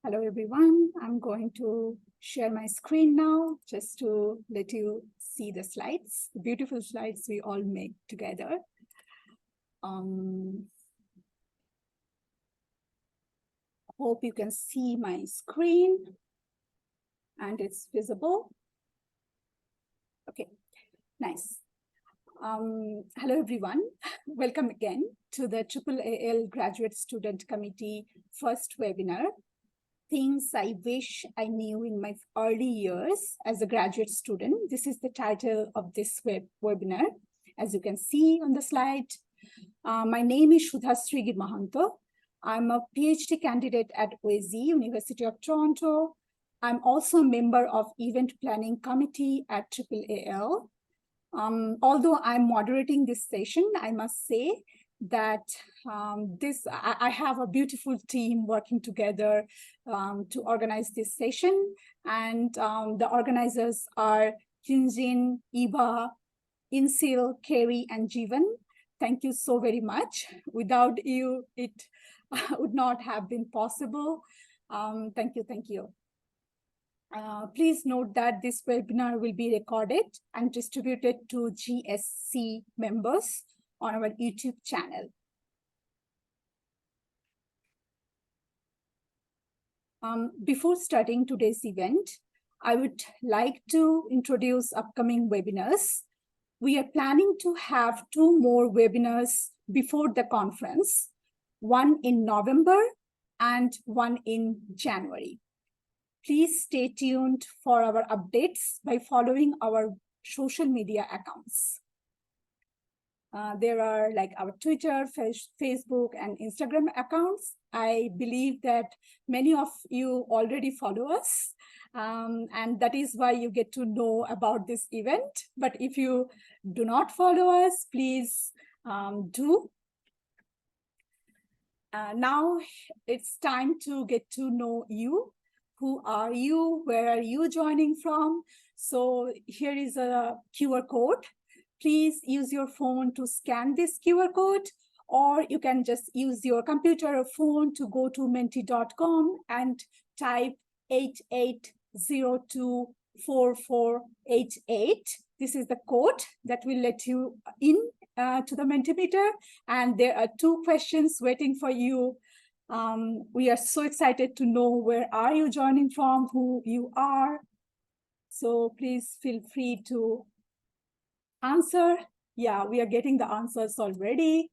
Hello, everyone. I'm going to share my screen now just to let you see the slides, the beautiful slides we all make together. Hope you can see my screen and it's visible. Okay, nice. Hello, everyone. Welcome again to the AAAL Graduate Student Committee first webinar. Things I wish I knew in my early years as a graduate student. This is the title of this webinar. As you can see on the slide, my name is Shudhasree Mahanto. I'm a PhD candidate at UEZ, University of Toronto. I'm also a member of Event Planning Committee at AAAL. Although I'm moderating this session, I must say that I have a beautiful team working together to organize this session. And the organizers are Jinjin, Iba, Insil, Kerry, and Jivan. Thank you so very much. Without you, it would not have been possible. Thank you, thank you. Please note that this webinar will be recorded and distributed to GSC members on our YouTube channel. Before starting today's event, I would like to introduce upcoming webinars. We are planning to have 2 more webinars before the conference, one in November and one in January. Please stay tuned for our updates by following our social media accounts. There are like our Twitter, Facebook, and Instagram accounts. I believe that many of you already follow us, and that is why you get to know about this event. But if you do not follow us, please do. Now it's time to get to know you. Who are you? Where are you joining from? So here is a QR code. Please use your phone to scan this QR code, or you can just use your computer or phone to go to menti.com and type 88024488. This is the code that will let you in to the Mentimeter, and there are 2 questions waiting for you. We are so excited to know where are you joining from, who you are. So please feel free to answer. Yeah, we are getting the answers already.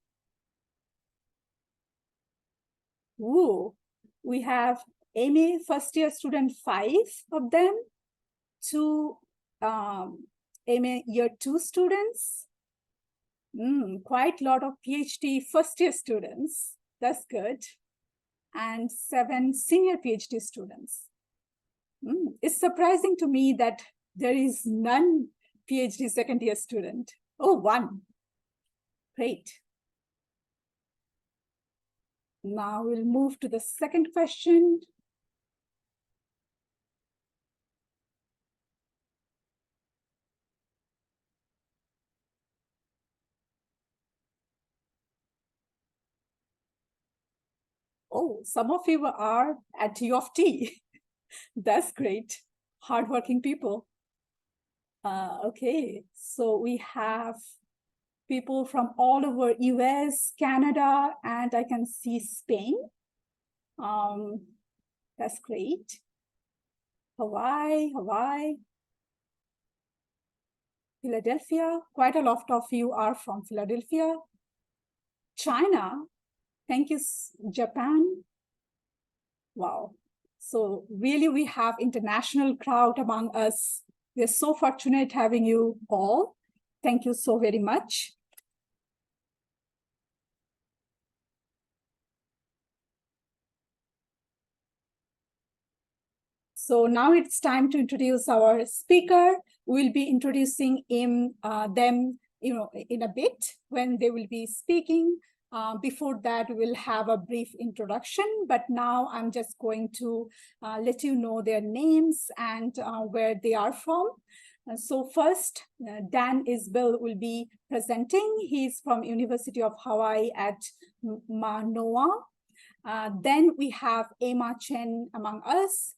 Ooh, we have MA first year student 5 of them, 2 MA year 2 students, quite a lot of PhD first year students. That's good. And 7 senior PhD students. It's surprising to me that there is none PhD second year student. Oh, 1. Great. Now we'll move to the second question. Oh, some of you are at U of T. That's great. Hardworking people. Okay, so we have people from all over US, Canada, and I can see Spain. That's great. Hawaii, Philadelphia. Quite a lot of you are from Philadelphia. China. Thank you, Japan. Wow. So really, we have international crowd among us. We're so fortunate having you all. Thank you so very much. So now it's time to introduce our speaker. We'll be introducing them, in a bit when they will be speaking. Before that, we'll have a brief introduction, but now I'm just going to let you know their names and where they are from. So first, Dan Isbell will be presenting. He's from University of Hawaii at Manoa. Then we have Emma Chen among us.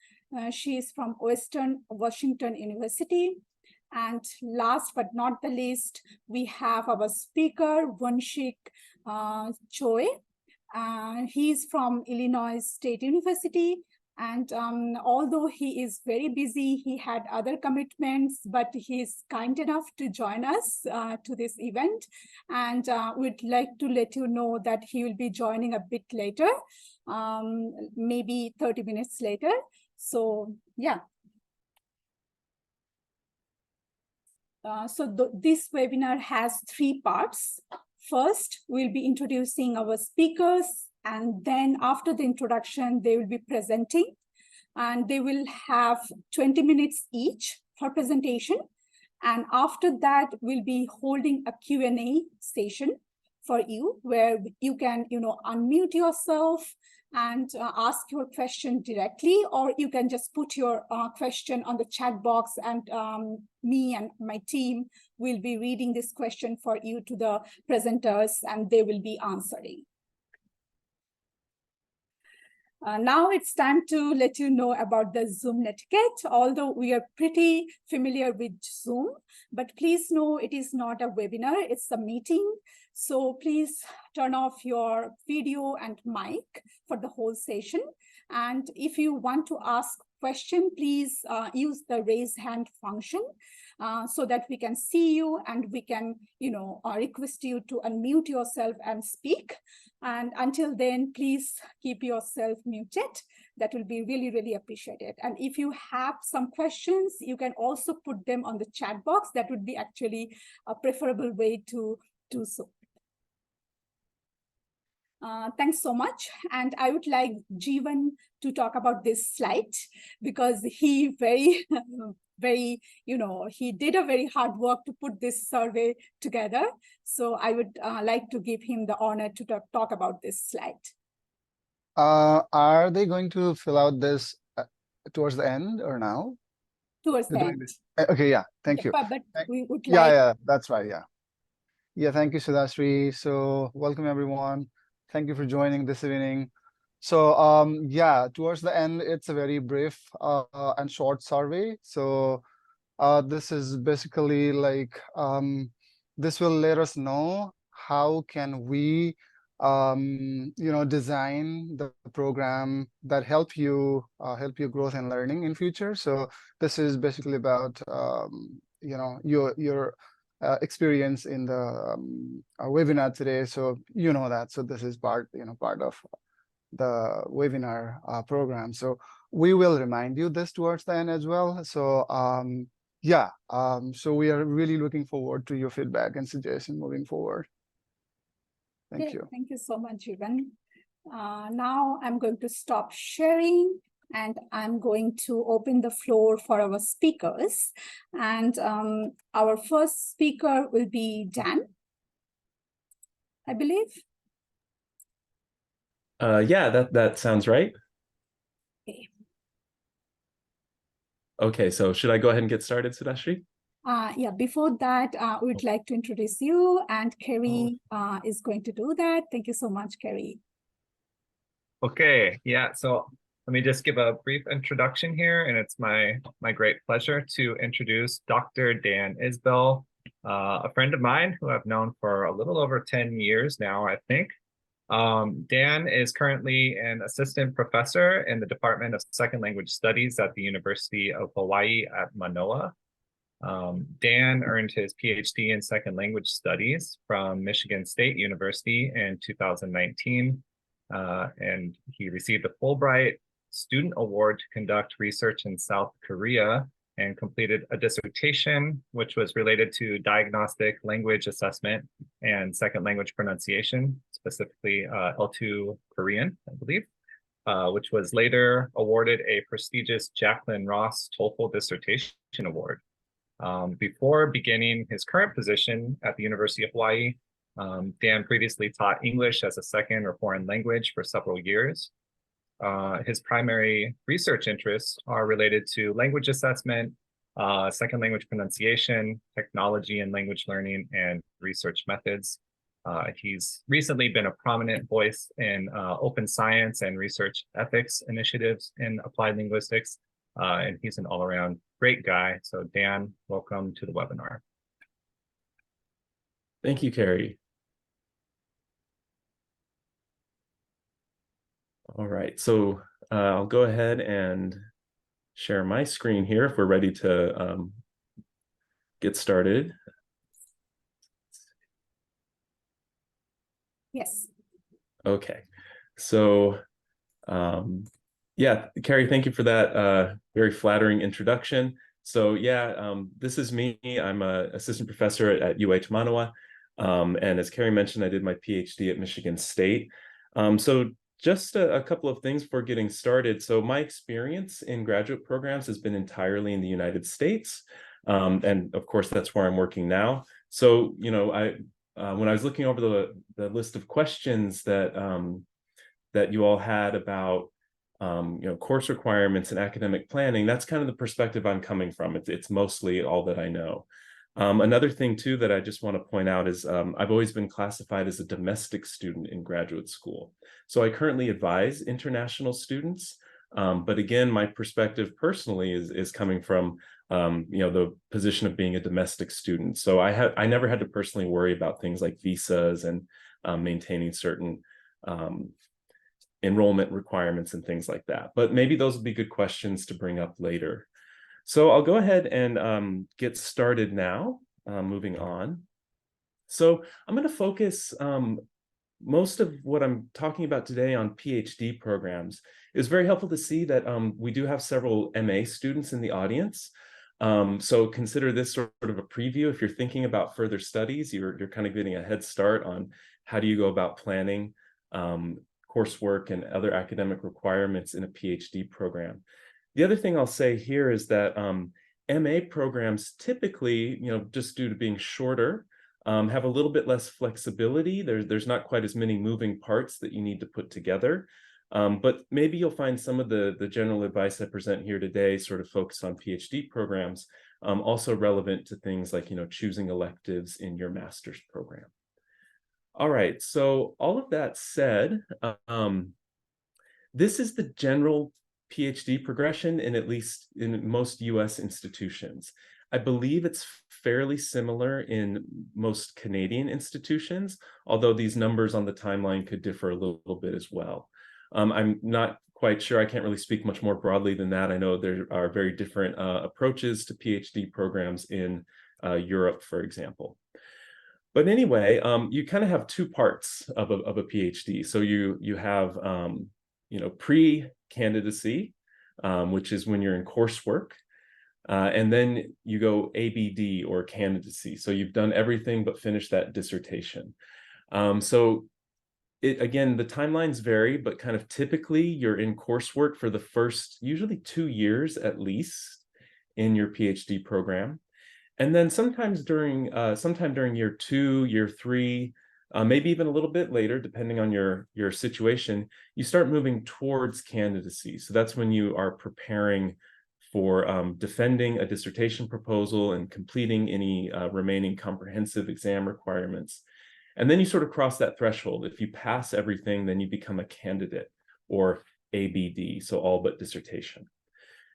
She is from Western Washington University. And last but not the least, we have our speaker, Vanshik Choi. He's from Illinois State University. And although he is very busy, he had other commitments, but he's kind enough to join us to this event. And we'd like to let you know that he will be joining a bit later, maybe 30 minutes later. So yeah. This webinar has 3 parts. First, we'll be introducing our speakers, and then after the introduction, they will be presenting, and they will have 20 minutes each for presentation. And after that, we'll be holding a Q&A session for you, where you can, unmute yourself and ask your question directly, or you can just put your question on the chat box, and me and my team will be reading this question for you to the presenters, and they will be answering. Now it's time to let you know about the Zoom etiquette. Although we are pretty familiar with Zoom, but please know it is not a webinar, it's a meeting. So please turn off your video and mic for the whole session. And if you want to ask a question, please use the raise hand function so that we can see you, and we can, request you to unmute yourself and speak. And until then, please keep yourself muted. That will be really, really appreciated. And if you have some questions, you can also put them on the chat box. That would be actually a preferable way to do so. Thanks so much. And I would like Jeevan to talk about this slide, because he very, he did a very hard work to put this survey together. So I would like to give him the honor to talk about this slide. Are they going to fill out this towards the end or now? Towards the end. Okay, yeah, thank you. But we would like... Yeah, yeah, that's right, yeah. Yeah, thank you, Sudhasree. So welcome, everyone. Thank you for joining this evening. So yeah, towards the end, it's a very brief and short survey. So this is basically like, this will let us know how can we design the program that help you growth and learning in future. So this is basically about your experience in the webinar today. So that. So this is part of the webinar program. So we will remind you this towards the end as well. So yeah, so we are really looking forward to your feedback and suggestion moving forward. Thank you. Thank you so much, Jeevan. Now I'm going to stop sharing, and I'm going to open the floor for our speakers. And our first speaker will be Dan, I believe. Yeah, that sounds right. Okay. Okay, so should I go ahead and get started, Sudhasree? Yeah, before that, we'd like to introduce you, and Kerry is going to do that. Thank you so much, Kerry. Okay, yeah, so let me just give a brief introduction here, and it's my great pleasure to introduce Dr. Dan Isbell, a friend of mine who I've known for a little over 10 years now, I think. Dan is currently an assistant professor in the Department of Second Language Studies at the University of Hawaii at Manoa. Dan earned his PhD in Second Language Studies from Michigan State University in 2019, and he received a Fulbright Student Award to conduct research in South Korea, and completed a dissertation which was related to diagnostic language assessment and second language pronunciation, specifically L2 Korean, I believe, which was later awarded a prestigious Jacqueline Ross TOEFL Dissertation Award. Before beginning his current position at the University of Hawaii, Dan previously taught English as a second or foreign language for several years. His primary research interests are related to language assessment, second language pronunciation, technology and language learning, and research methods. He's recently been a prominent voice in open science and research ethics initiatives in applied linguistics, and he's an all-around great guy. So Dan, welcome to the webinar. Thank you, Carrie. All right, so I'll go ahead and share my screen here if we're ready to get started. Yes. Okay, so yeah, Carrie, thank you for that very flattering introduction. So yeah, this is me. I'm an assistant professor at UH Manawa. And as Carrie mentioned, I did my PhD at Michigan State. So just a couple of things before getting started. So my experience in graduate programs has been entirely in the United States. And of course, that's where I'm working now. So, you know, when I was looking over the list of questions that that you all had about you know, course requirements and academic planning, that's kind of the perspective I'm coming from. It's mostly all that I know. Another thing too that I just want to point out is I've always been classified as a domestic student in graduate school. So I currently advise international students, but again, my perspective personally is coming from you know, the position of being a domestic student. So I never had to personally worry about things like visas and maintaining certain enrollment requirements and things like that. But maybe those will be good questions to bring up later. So I'll go ahead and get started now, moving on. So I'm going to focus most of what I'm talking about today on PhD programs. It was very helpful to see that we do have several MA students in the audience. So consider this sort of a preview. If you're thinking about further studies, you're kind of getting a head start on how do you go about planning coursework and other academic requirements in a PhD program. The other thing I'll say here is that MA programs typically, you know, just due to being shorter, have a little bit less flexibility. There's not quite as many moving parts that you need to put together. But maybe you'll find some of the general advice I present here today sort of focused on PhD programs, also relevant to things like, you know, choosing electives in your master's program. All right, so all of that said, this is the general PhD progression at least in most US institutions. I believe it's fairly similar in most Canadian institutions, although these numbers on the timeline could differ a little bit as well. I'm not quite sure. I can't really speak much more broadly than that. I know there are very different approaches to PhD programs in Europe, for example. But anyway, you kind of have two parts of a PhD. So you have you know, pre-candidacy, which is when you're in coursework, and then you go ABD or candidacy. So you've done everything but finished that dissertation. So again, the timelines vary, but kind of typically you're in coursework for the first usually 2 years at least in your PhD program. And then sometimes sometime during year 2, year 3, maybe even a little bit later, depending on your situation, you start moving towards candidacy. So that's when you are preparing for defending a dissertation proposal and completing any remaining comprehensive exam requirements. And then you sort of cross that threshold. If you pass everything, then you become a candidate, or ABD, so all but dissertation.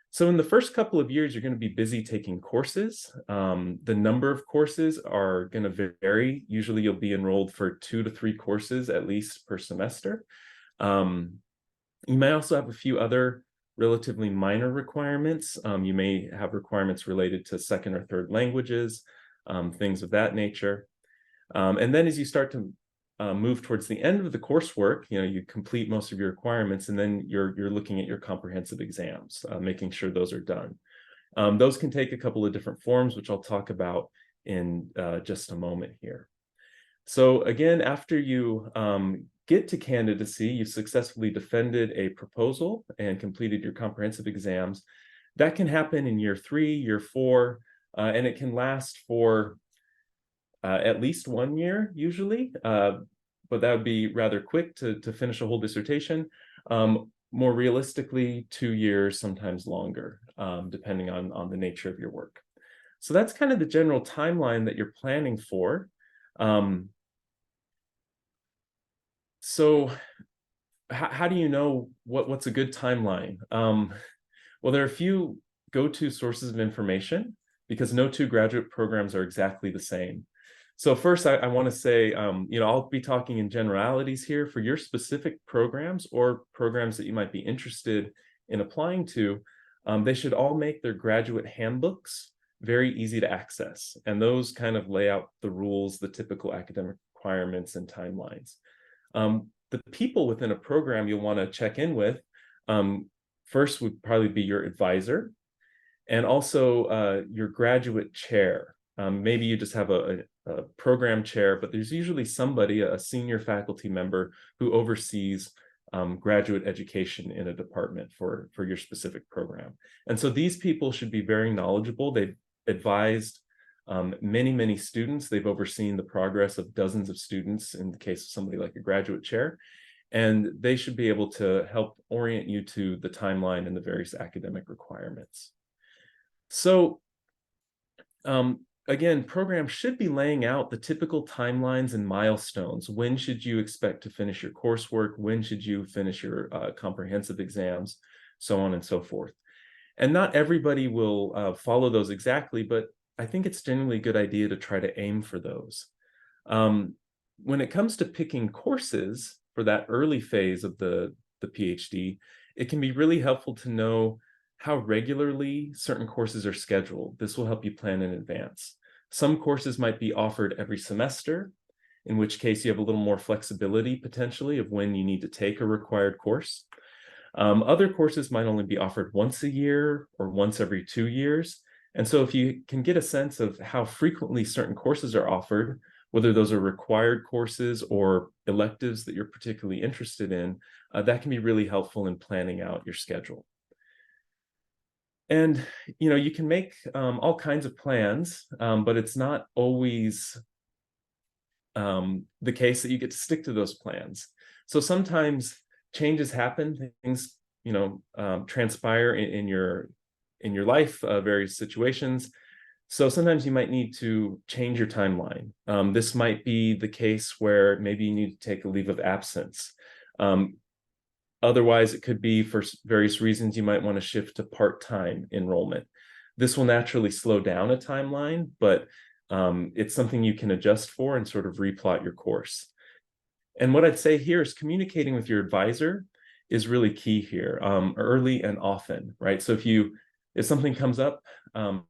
So in the first couple of years, you're going to be busy taking courses. The number of courses are going to vary. Usually you'll be enrolled for 2 to 3 courses at least per semester. You may also have a few other relatively minor requirements. You may have requirements related to second or third languages, things of that nature. And then as you start to move towards the end of the coursework, you know, you complete most of your requirements, and then you're looking at your comprehensive exams, making sure those are done. Those can take a couple of different forms, which I'll talk about in just a moment here. So again, after you get to candidacy, you've successfully defended a proposal and completed your comprehensive exams. That can happen in year 3, year 4, and it can last for at least 1 year usually, but that would be rather quick to finish a whole dissertation. More realistically, 2 years, sometimes longer, depending on the nature of your work. So that's kind of the general timeline that you're planning for. So how do you know what's a good timeline? Well, there are a few go-to sources of information because no two graduate programs are exactly the same. So first, I want to say, I'll be talking in generalities here for your specific programs or programs that you might be interested in applying to. They should all make their graduate handbooks very easy to access. And those kind of lay out the rules, the typical academic requirements and timelines. The people within a program you'll want to check in with, first would probably be your advisor and also your graduate chair. Maybe you just have a program chair, but there's usually somebody, a senior faculty member, who oversees graduate education in a department for your specific program. And so these people should be very knowledgeable. They've advised many students. They've overseen the progress of dozens of students in the case of somebody like a graduate chair. And they should be able to help orient you to the timeline and the various academic requirements. So again, programs should be laying out the typical timelines and milestones. When should you expect to finish your coursework? When should you finish your comprehensive exams? So on and so forth. And not everybody will follow those exactly, but I think it's generally a good idea to try to aim for those. When it comes to picking courses for that early phase of the PhD, it can be really helpful to know how regularly certain courses are scheduled. This will help you plan in advance. Some courses might be offered every semester, in which case you have a little more flexibility potentially of when you need to take a required course. Other courses might only be offered once a year or once every 2 years. And so if you can get a sense of how frequently certain courses are offered, whether those are required courses or electives that you're particularly interested in, that can be really helpful in planning out your schedule. And you can make all kinds of plans, but it's not always the case that you get to stick to those plans. So sometimes changes happen, things transpire in your life, various situations. So sometimes you might need to change your timeline. This might be the case where maybe you need to take a leave of absence. Otherwise, it could be for various reasons you might want to shift to part-time enrollment. This will naturally slow down a timeline, but it's something you can adjust for and sort of replot your course. And what I'd say here is communicating with your advisor is really key here, early and often, right? So if something comes up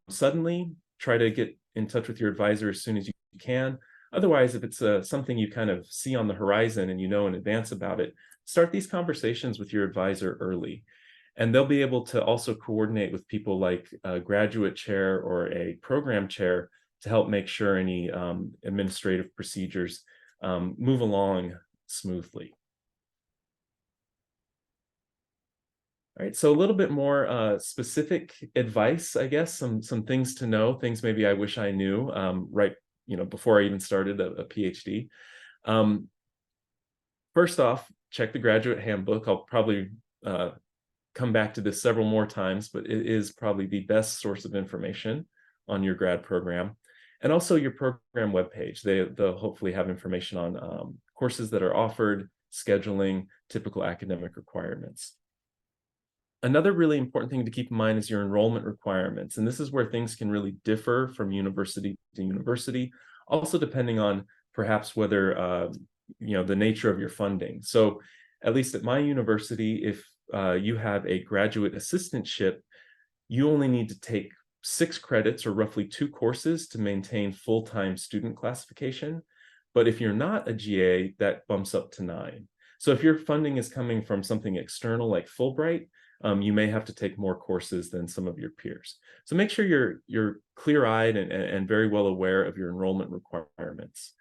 suddenly, try to get in touch with your advisor as soon as you can. Otherwise, if it's something you kind of see on the horizon and you know in advance about it, start these conversations with your advisor early. And they'll be able to also coordinate with people like a graduate chair or a program chair to help make sure any administrative procedures move along smoothly. All right, so a little bit more specific advice, I guess, some things to know, things maybe I wish I knew right, before I even started a PhD. First off, check the graduate handbook. I'll probably come back to this several more times, but it is probably the best source of information on your grad program. And also your program webpage. They'll hopefully have information on courses that are offered, scheduling, typical academic requirements. Another really important thing to keep in mind is your enrollment requirements. And this is where things can really differ from university to university, also depending on perhaps whether, the nature of your funding. So at least at my university, if you have a graduate assistantship, you only need to take 6 credits or roughly 2 courses to maintain full-time student classification. But if you're not a GA, that bumps up to 9. So if your funding is coming from something external like Fulbright, you may have to take more courses than some of your peers. So make sure you're clear-eyed and very well aware of your enrollment requirements.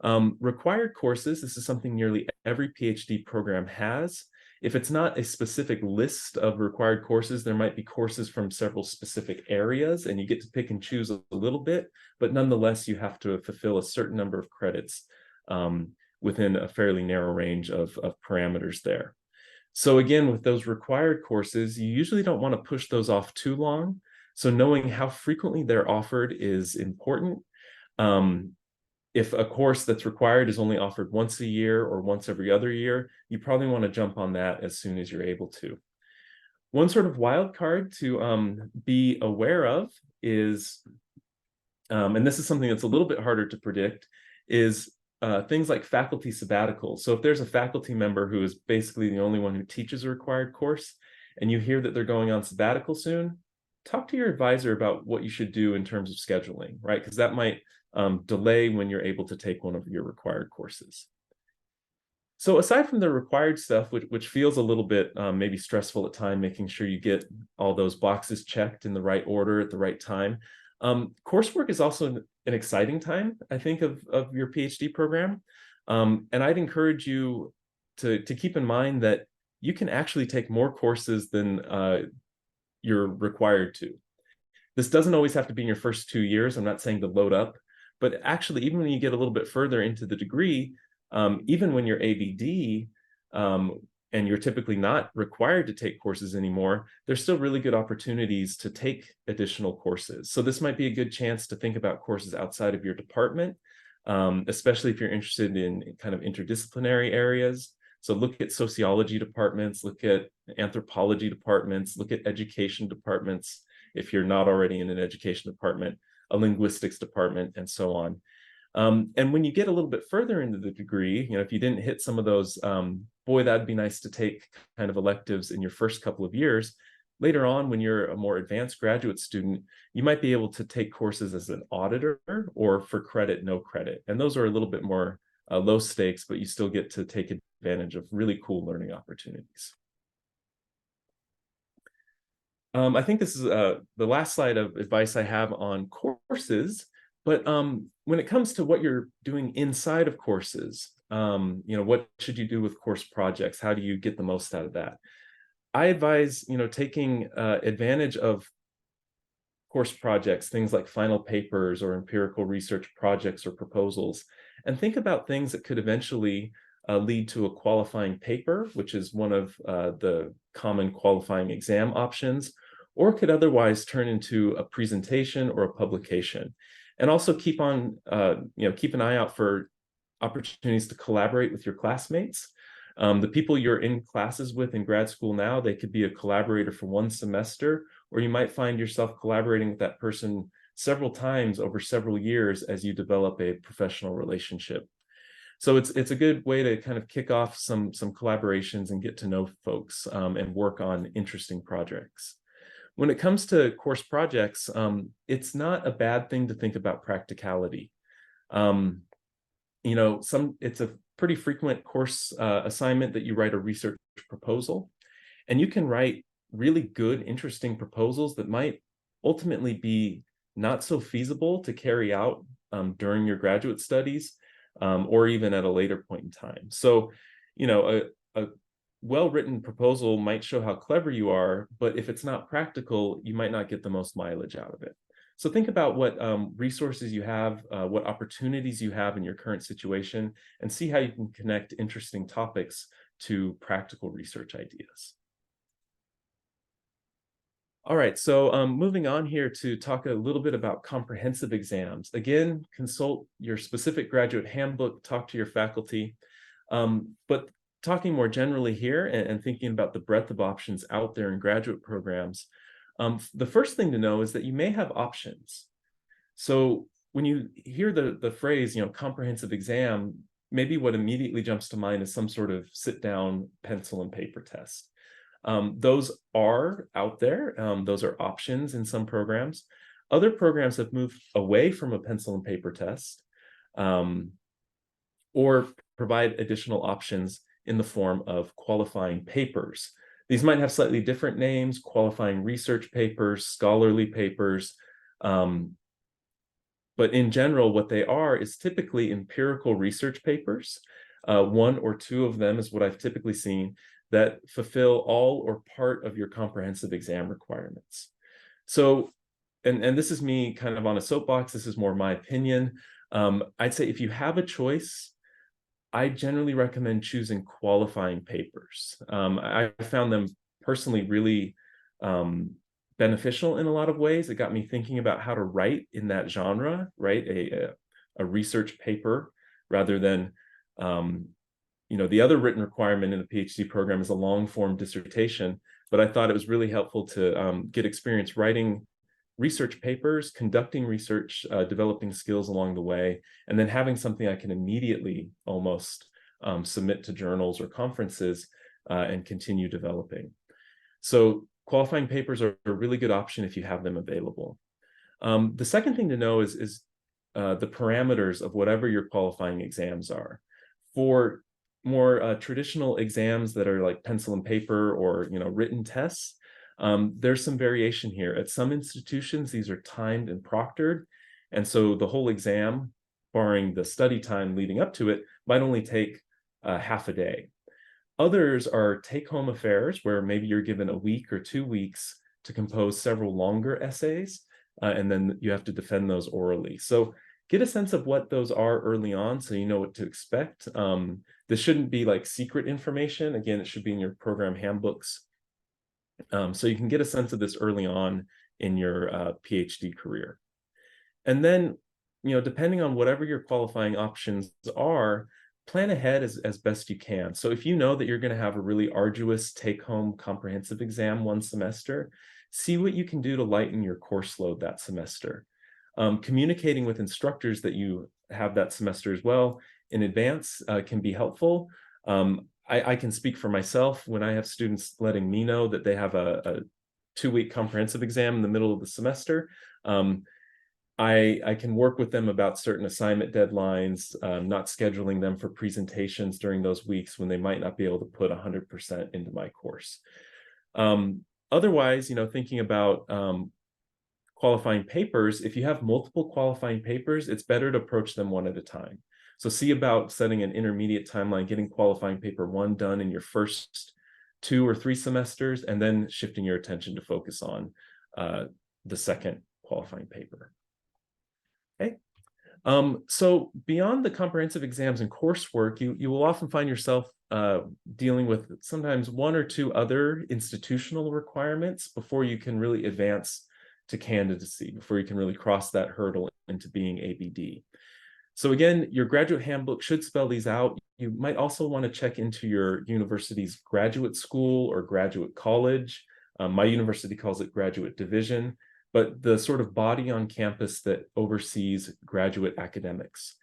Required courses, this is something nearly every PhD program has. If it's not a specific list of required courses, there might be courses from several specific areas, and you get to pick and choose a little bit, but nonetheless, you have to fulfill a certain number of credits within a fairly narrow range of parameters there. So again, with those required courses, you usually don't want to push those off too long. So knowing how frequently they're offered is important. if a course that's required is only offered once a year or once every other year, you probably want to jump on that as soon as you're able to. One sort of wild card to be aware of is, and this is something that's a little bit harder to predict, is things like faculty sabbaticals. So if there's a faculty member who is basically the only one who teaches a required course, and you hear that they're going on sabbatical soon, talk to your advisor about what you should do in terms of scheduling, right? Because that might delay when you're able to take one of your required courses. So aside from the required stuff, which feels a little bit maybe stressful at time, making sure you get all those boxes checked in the right order at the right time, coursework is also an exciting time, I think, of your PhD program. And I'd encourage you to keep in mind that you can actually take more courses than you're required to. This doesn't always have to be in your first 2 years. I'm not saying to load up, but actually, even when you get a little bit further into the degree, even when you're ABD and you're typically not required to take courses anymore, there's still really good opportunities to take additional courses. So this might be a good chance to think about courses outside of your department, especially if you're interested in kind of interdisciplinary areas. So look at sociology departments, look at anthropology departments, look at education departments, if you're not already in an education department, a linguistics department, and so on. And when you get a little bit further into the degree, if you didn't hit some of those, boy, that'd be nice to take kind of electives in your first couple of years. Later on, when you're a more advanced graduate student, you might be able to take courses as an auditor or for credit, no credit. And those are a little bit more low stakes, but you still get to take advantage of really cool learning opportunities. I think this is the last slide of advice I have on courses, but when it comes to what you're doing inside of courses, what should you do with course projects? How do you get the most out of that? I advise, taking advantage of course projects, things like final papers or empirical research projects or proposals, and think about things that could eventually lead to a qualifying paper, which is one of the common qualifying exam options, or could otherwise turn into a presentation or a publication. And also keep an eye out for opportunities to collaborate with your classmates. The people you're in classes with in grad school now, they could be a collaborator for one semester, or you might find yourself collaborating with that person several times over several years as you develop a professional relationship. So it's a good way to kind of kick off some collaborations and get to know folks and work on interesting projects. When it comes to course projects, it's not a bad thing to think about practicality. It's a pretty frequent course assignment that you write a research proposal, and you can write really good, interesting proposals that might ultimately be not so feasible to carry out during your graduate studies or even at a later point in time. So, a well-written proposal might show how clever you are, but if it's not practical, you might not get the most mileage out of it. So think about what resources you have, what opportunities you have in your current situation, and see how you can connect interesting topics to practical research ideas. All right, so moving on here to talk a little bit about comprehensive exams. Again, consult your specific graduate handbook, talk to your faculty, but talking more generally here and thinking about the breadth of options out there in graduate programs, the first thing to know is that you may have options. So when you hear the phrase, comprehensive exam, maybe what immediately jumps to mind is some sort of sit-down pencil and paper test. Those are out there. Those are options in some programs. Other programs have moved away from a pencil and paper test or provide additional options in the form of qualifying papers. These might have slightly different names: qualifying research papers, scholarly papers. But in general, what they are is typically empirical research papers. One or two of them is what I've typically seen that fulfill all or part of your comprehensive exam requirements. So, and this is me kind of on a soapbox, this is more my opinion. I'd say if you have a choice, I generally recommend choosing qualifying papers. I found them personally really beneficial in a lot of ways. It got me thinking about how to write in that genre, right? A a research paper rather than, the other written requirement in the PhD program is a long form dissertation, but I thought it was really helpful to get experience writing research papers, conducting research, developing skills along the way, and then having something I can immediately almost submit to journals or conferences and continue developing. So qualifying papers are a really good option if you have them available. The second thing to know is the parameters of whatever your qualifying exams are. For more traditional exams that are like pencil and paper or written tests, there's some variation here. At some institutions, these are timed and proctored, and so the whole exam, barring the study time leading up to it, might only take half a day. Others are take-home affairs where maybe you're given a week or 2 weeks to compose several longer essays, and then you have to defend those orally. So get a sense of what those are early on so you know what to expect. This shouldn't be like secret information. Again, it should be in your program handbooks. So you can get a sense of this early on in your PhD career. And then, depending on whatever your qualifying options are, plan ahead as best you can. So if you know that you're going to have a really arduous take-home comprehensive exam one semester, see what you can do to lighten your course load that semester. Communicating with instructors that you have that semester as well in advance can be helpful. I can speak for myself when I have students letting me know that they have a 2-week comprehensive exam in the middle of the semester. I can work with them about certain assignment deadlines, not scheduling them for presentations during those weeks when they might not be able to put 100% into my course. Otherwise, thinking about qualifying papers, if you have multiple qualifying papers, it's better to approach them one at a time. So see about setting an intermediate timeline, getting qualifying paper 1 done in your first 2 or 3 semesters, and then shifting your attention to focus on the second qualifying paper. Okay. So beyond the comprehensive exams and coursework, you will often find yourself dealing with sometimes 1 or 2 other institutional requirements before you can really advance to candidacy, before you can really cross that hurdle into being ABD. So again, your graduate handbook should spell these out. You might also want to check into your university's graduate school or graduate college. My university calls it graduate division, but the sort of body on campus that oversees graduate academics.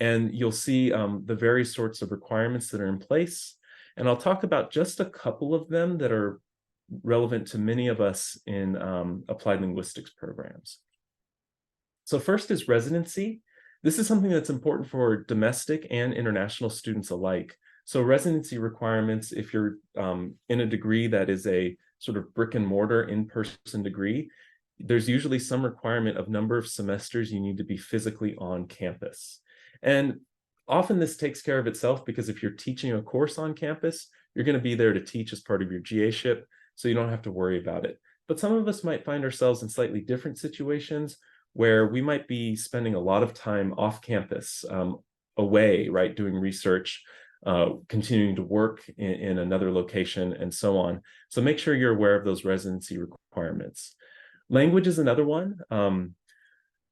And you'll see the various sorts of requirements that are in place. And I'll talk about just a couple of them that are relevant to many of us in applied linguistics programs. So first is residency. This is something that's important for domestic and international students alike. So residency requirements, if you're in a degree that is a sort of brick and mortar in-person degree, there's usually some requirement of number of semesters you need to be physically on campus. And often this takes care of itself because if you're teaching a course on campus, you're going to be there to teach as part of your GA-ship, so you don't have to worry about it. But some of us might find ourselves in slightly different situations where we might be spending a lot of time off campus, away, right, doing research, continuing to work in another location, and so on. So make sure you're aware of those residency requirements. Language is another one.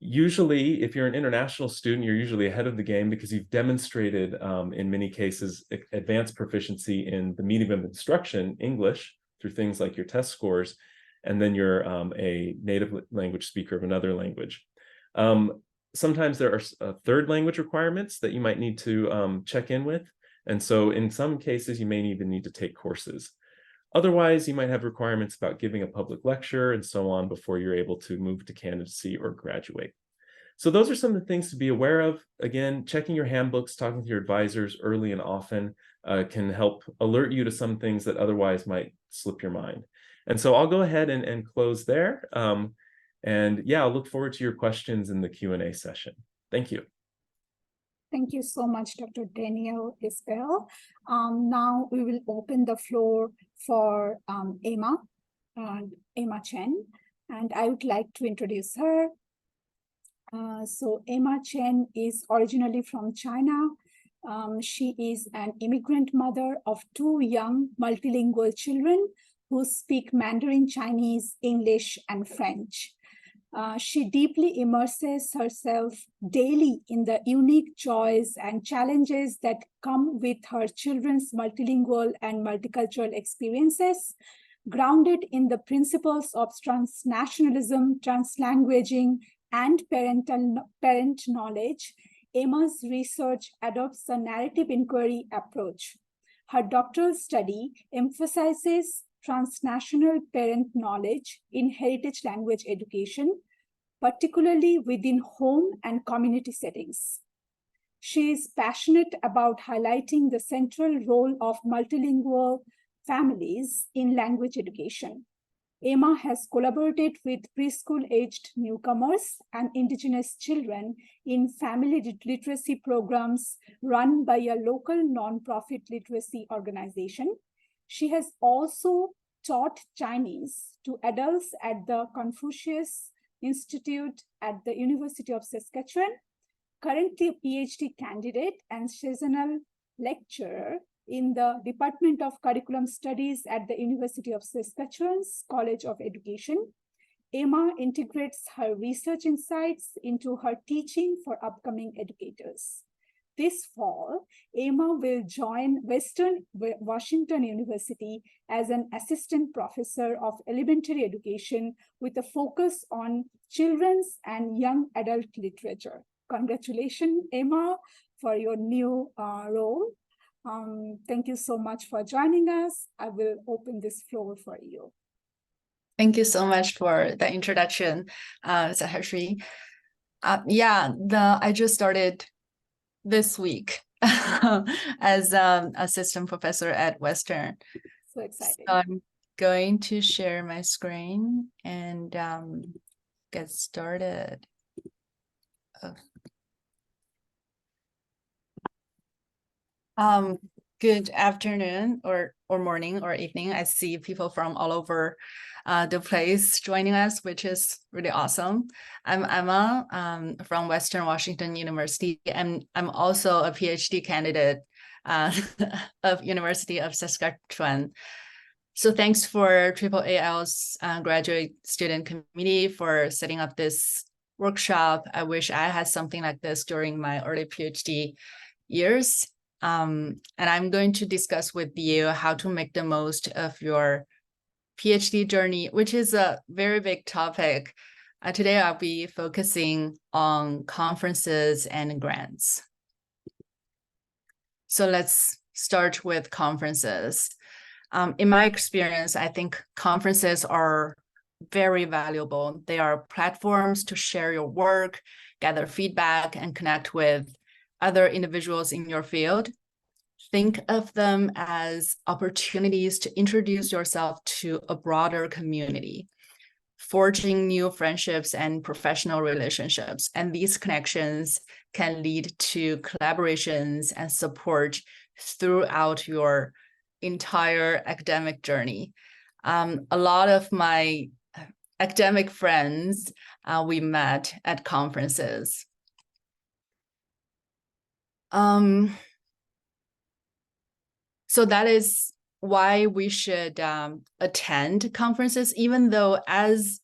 Usually, if you're an international student, you're usually ahead of the game because you've demonstrated, in many cases, advanced proficiency in the medium of instruction, English, through things like your test scores, and then you're a native language speaker of another language. Sometimes there are third language requirements that you might need to check in with. And so in some cases, you may even need to take courses. Otherwise, you might have requirements about giving a public lecture and so on before you're able to move to candidacy or graduate. So those are some of the things to be aware of. Again, checking your handbooks, talking to your advisors early and often can help alert you to some things that otherwise might slip your mind. And so I'll go ahead and close there. And yeah, I'll look forward to your questions in the Q&A session. Thank you. Thank you so much, Dr. Daniel Isbell. Now we will open the floor for Emma Chen, and I would like to introduce her. So Emma Chen is originally from China. She is an immigrant mother of 2 young multilingual children who speak Mandarin, Chinese, English, and French. She deeply immerses herself daily in the unique joys and challenges that come with her children's multilingual and multicultural experiences, grounded in the principles of transnationalism, translanguaging, and parent knowledge. Emma's research adopts a narrative inquiry approach. Her doctoral study emphasizes transnational parent knowledge in heritage language education, particularly within home and community settings. She is passionate about highlighting the central role of multilingual families in language education. Emma has collaborated with preschool-aged newcomers and Indigenous children in family literacy programs run by a local nonprofit literacy organization. She has also taught Chinese to adults at the Confucius Institute at the University of Saskatchewan, currently a PhD candidate and seasonal lecturer in the Department of Curriculum Studies at the University of Saskatchewan's College of Education. Emma integrates her research insights into her teaching for upcoming educators. This fall, Emma will join Western Washington University as an assistant professor of elementary education with a focus on children's and young adult literature. Congratulations, Emma, for your new role. Thank you so much for joining us. I will open this floor for you. Thank you so much for the introduction, Sahashri. I just started this week as assistant professor at Western. So exciting. So I'm going to share my screen and get started. Good afternoon or morning or evening. I see people from all over the place joining us, which is really awesome. I'm Emma from Western Washington University, and I'm also a PhD candidate of University of Saskatchewan. So thanks for AAAL's graduate student committee for setting up this workshop. I wish I had something like this during my early PhD years. And I'm going to discuss with you how to make the most of your PhD journey, which is a very big topic. Today, I'll be focusing on conferences and grants. So let's start with conferences. In my experience, I think conferences are very valuable. They are platforms to share your work, gather feedback, and connect with other individuals in your field. Think of them as opportunities to introduce yourself to a broader community, forging new friendships and professional relationships. And these connections can lead to collaborations and support throughout your entire academic journey. A lot of my academic friends, we met at conferences. So that is why we should attend conferences, even though as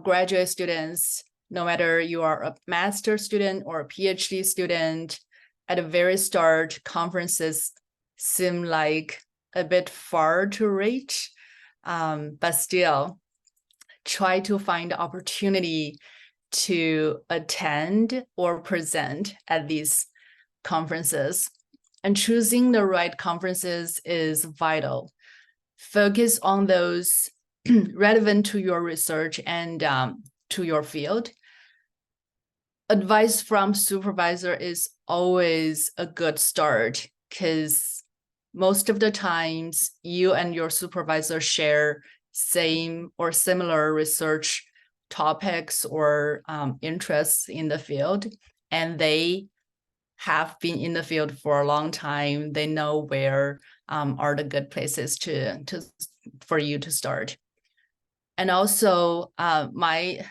graduate students, no matter you are a master's student or a PhD student, at the very start, conferences seem like a bit far to reach, but still try to find opportunity to attend or present at these conferences. And choosing the right conferences is vital. Focus on those relevant to your research and to your field. Advice from supervisor is always a good start because most of the times you and your supervisor share same or similar research topics or interests in the field, and they have been in the field for a long time. They know where are the good places for you to start. And also my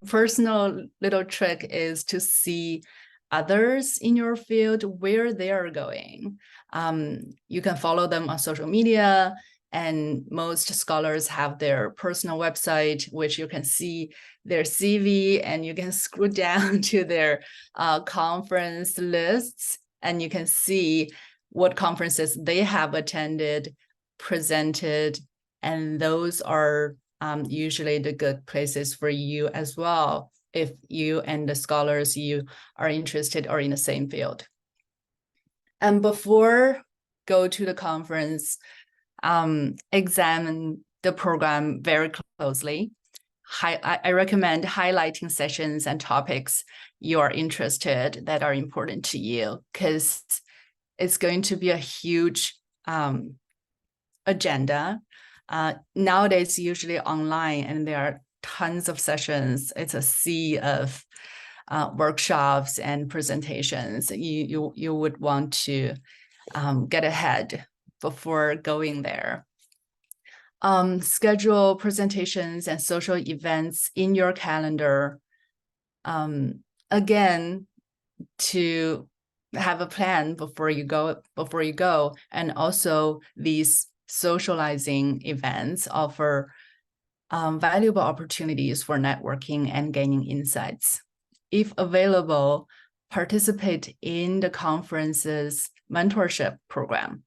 personal little trick is to see others in your field where they are going. You can follow them on social media. And most scholars have their personal website, which you can see their CV, and you can scroll down to their conference lists, and you can see what conferences they have attended, presented, and those are usually the good places for you as well, if you and the scholars you are interested or in the same field. And before go to the conference, examine the program very closely. I recommend highlighting sessions and topics you are interested that are important to you, because it's going to be a huge agenda. Nowadays, usually online, and there are tons of sessions. It's a sea of workshops and presentations. You would want to get ahead before going there. Schedule presentations and social events in your calendar. Again, to have a plan before you go, and also these socializing events offer valuable opportunities for networking and gaining insights. If available, participate in the conference's mentorship program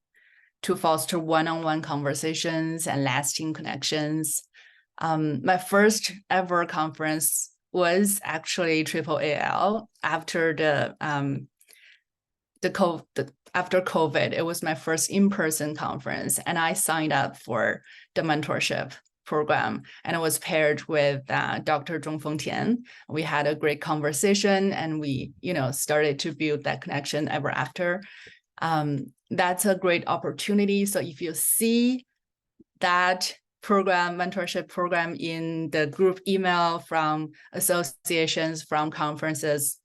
to foster one-on-one conversations and lasting connections. My first ever conference was actually AAAL after after COVID. It was my first in-person conference, and I signed up for the mentorship program, and I was paired with Dr. Zhongfeng Tian. We had a great conversation, and we, started to build that connection ever after. That's a great opportunity. So if you see that program, mentorship program, in the group email from associations, from conferences,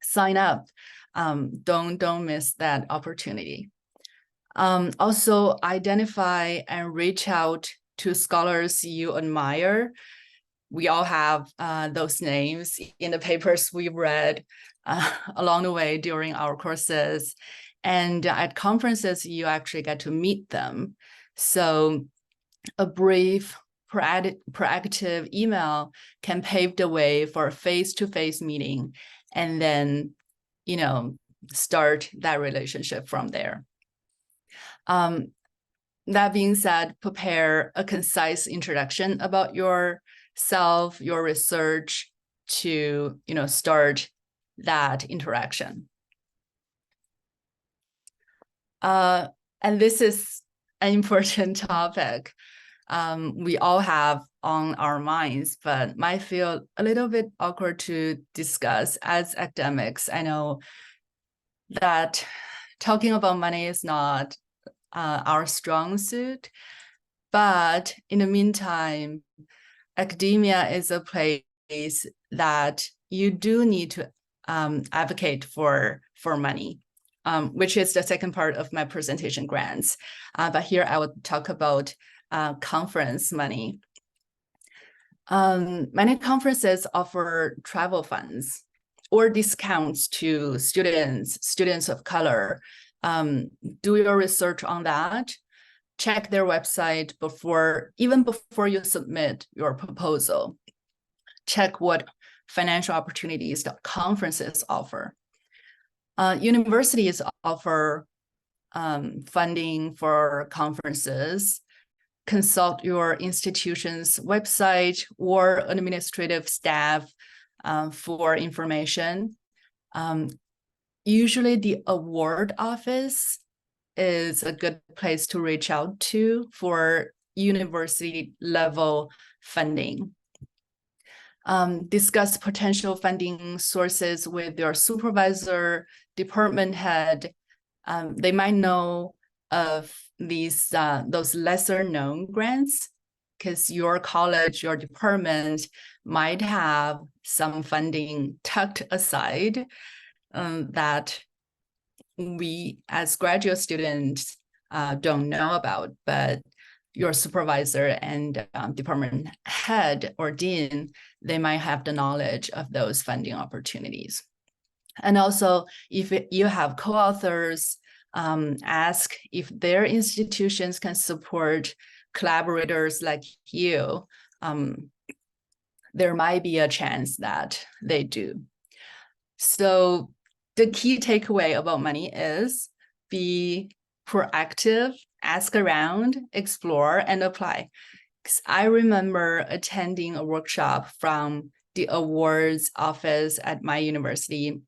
sign up. Don't miss that opportunity. Also, identify and reach out to scholars you admire. We all have those names in the papers we read along the way during our courses. And at conferences, you actually get to meet them. So a brief, proactive email can pave the way for a face-to-face meeting, and then, start that relationship from there. That being said, prepare a concise introduction about yourself, your research, to, start that interaction. And this is an important topic we all have on our minds, but might feel a little bit awkward to discuss as academics. I know that talking about money is not our strong suit, but in the meantime, academia is a place that you do need to advocate for money. Which is the second part of my presentation, grants. But here I will talk about conference money. Many conferences offer travel funds or discounts to students of color. Do your research on that. Check their website even before you submit your proposal. Check what financial opportunities the conferences offer. Universities offer funding for conferences. Consult your institution's website or administrative staff for information. Usually the award office is a good place to reach out to for university level funding. Discuss potential funding sources with your supervisor, department head. They might know of those lesser known grants, because your college, your department might have some funding tucked aside that we as graduate students don't know about, but your supervisor and department head or dean, they might have the knowledge of those funding opportunities. And also, if you have co-authors ask if their institutions can support collaborators like you. There might be a chance that they do. So the key takeaway about money is be proactive, ask around, explore, and apply. Because I remember attending a workshop from the awards office at my university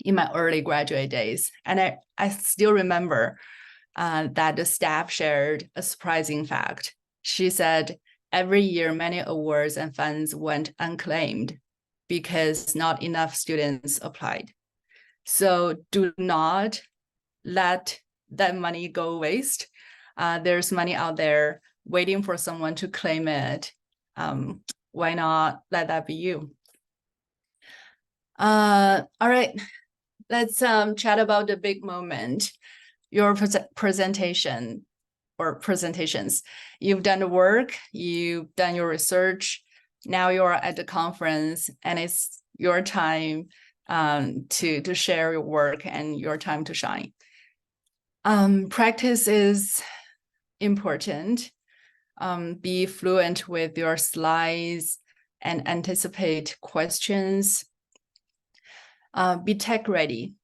in my early graduate days. And I still remember that the staff shared a surprising fact. She said, every year, many awards and funds went unclaimed because not enough students applied. So do not let that money go waste. There's money out there waiting for someone to claim it. Why not let that be you? All right, let's chat about the big moment, your presentation or presentations. You've done the work, you've done your research, now you're at the conference and it's your time to share your work and your time to shine. Practice is important. Be fluent with your slides and anticipate questions. Be tech ready.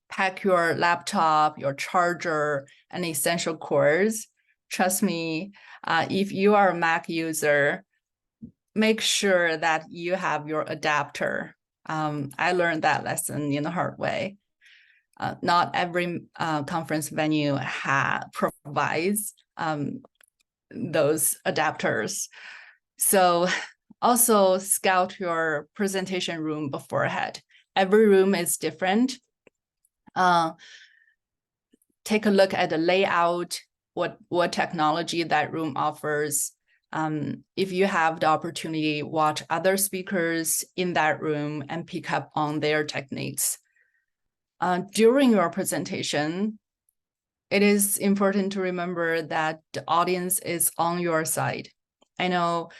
Pack your laptop, your charger, and essential cords. Trust me, if you are a Mac user, make sure that you have your adapter. I learned that lesson in the hard way. Not every conference venue provides those adapters. So also scout your presentation room beforehand. Every room is different. Take a look at the layout, what technology that room offers. If you have the opportunity, watch other speakers in that room and pick up on their techniques. During your presentation, it is important to remember that the audience is on your side. I know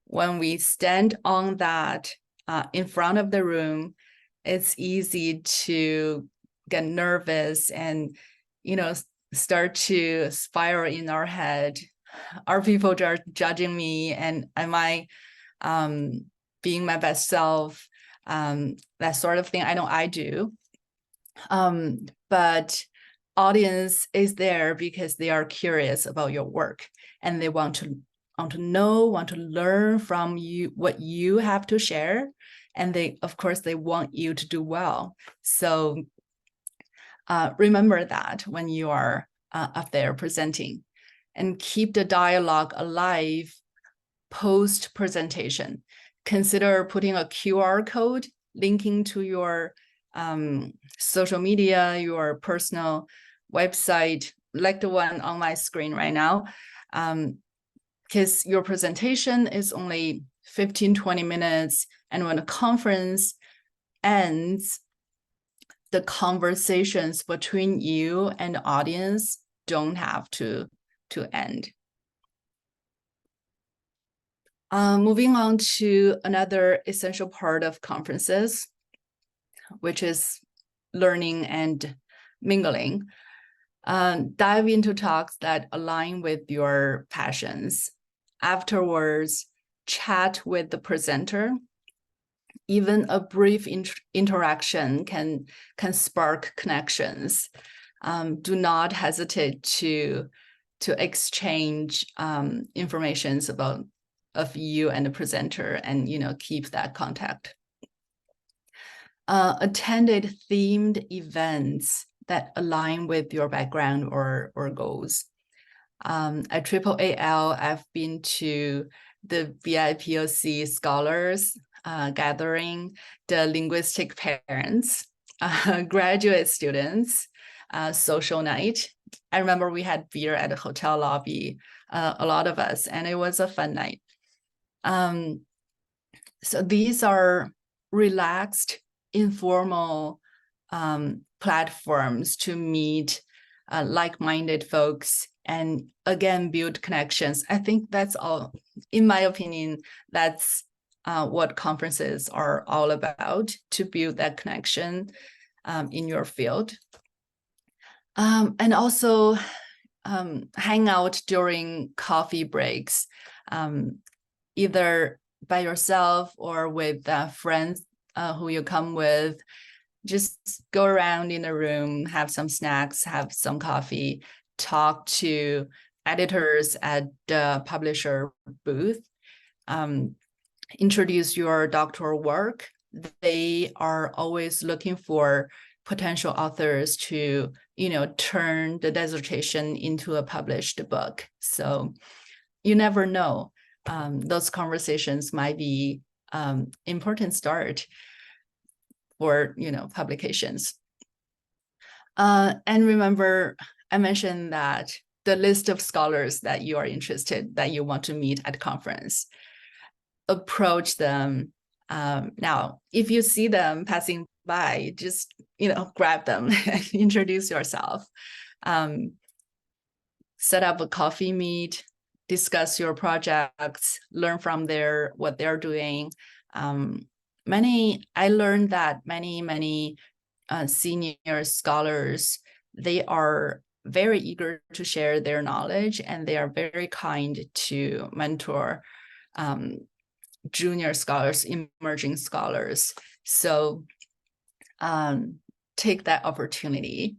when we stand on that in front of the room, it's easy to get nervous and, start to spiral in our head. Are people judging me, and am I being my best self? That sort of thing. I know I do. But audience is there because they are curious about your work and they want to know, want to learn from you what you have to share. And of course, they want you to do well. So remember that when you are up there presenting, and keep the dialogue alive post-presentation. Consider putting a QR code linking to your social media, your personal website, like the one on my screen right now, because your presentation is only 15-20 minutes, and when the conference ends, the conversations between you and the audience don't have to end. Moving on to another essential part of conferences, which is learning and mingling. Dive into talks that align with your passions. Afterwards, chat with the presenter. Even a brief interaction can spark connections. Do not hesitate to exchange information of you and the presenter, and keep that contact. Attended themed events that align with your background or goals. At AAAL, I've been to the BIPOC Scholars Gathering, the Linguistic Parents, graduate students, social night. I remember we had beer at the hotel lobby, a lot of us, and it was a fun night. So these are relaxed, informal platforms to meet like-minded folks and again build connections. I think that's all, in my opinion, that's what conferences are all about, to build that connection in your field. And also hang out during coffee breaks, either by yourself or with friends who you come with. Just go around in the room, have some snacks, have some coffee, talk to editors at the publisher booth, introduce your doctoral work. They are always looking for potential authors to, turn the dissertation into a published book. So you never know. Those conversations might be important start for, publications. And remember, I mentioned that the list of scholars that you are interested, that you want to meet at conference, approach them. Now, if you see them passing by, just, grab them and introduce yourself. Set up a coffee meet, discuss your projects, learn from what they're doing. I learned that many senior scholars, they are very eager to share their knowledge, and they are very kind to mentor junior scholars, emerging scholars. So take that opportunity.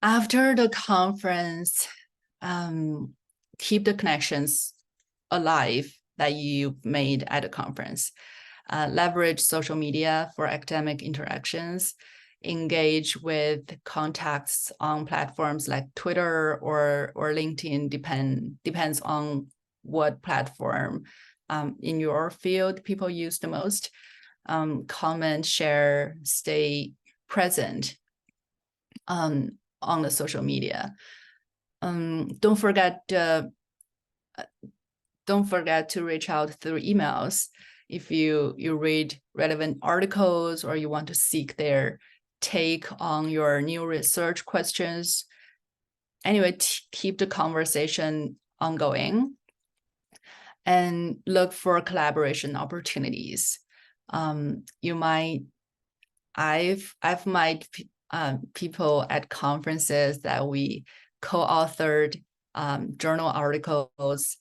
After the conference, keep the connections alive that you've made at the conference. Leverage social media for academic interactions. Engage with contacts on platforms like Twitter or LinkedIn, depends on what platform in your field people use the most. Comment, share, stay present on the social media. Don't forget to reach out through emails if you read relevant articles or you want to seek their take on your new research questions. Anyway, keep the conversation ongoing and look for collaboration opportunities. I've met people at conferences that we co-authored journal articles,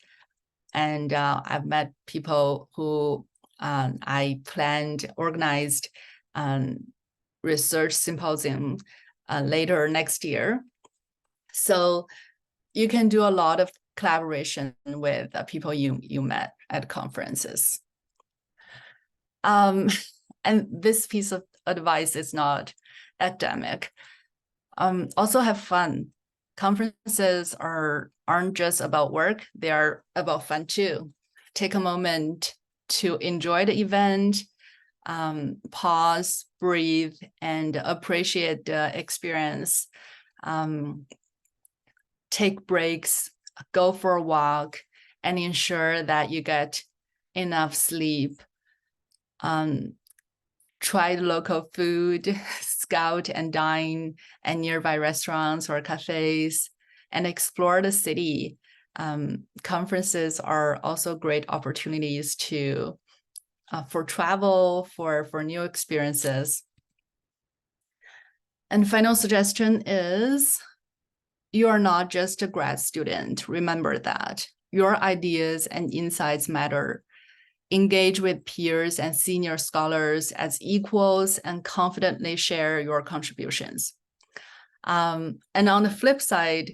and I've met people who I organized research symposium later next year. So you can do a lot of collaboration with people you met at conferences. And this piece of advice is not academic. Also have fun. Conferences aren't just about work, they are about fun too. Take a moment to enjoy the event, pause, breathe, and appreciate the experience. Take breaks, go for a walk, and ensure that you get enough sleep. Try local food, scout and dine at nearby restaurants or cafes, and explore the city. Conferences are also great opportunities for travel, for new experiences. And final suggestion is, you are not just a grad student. Remember that. Your ideas and insights matter. Engage with peers and senior scholars as equals and confidently share your contributions. And on the flip side,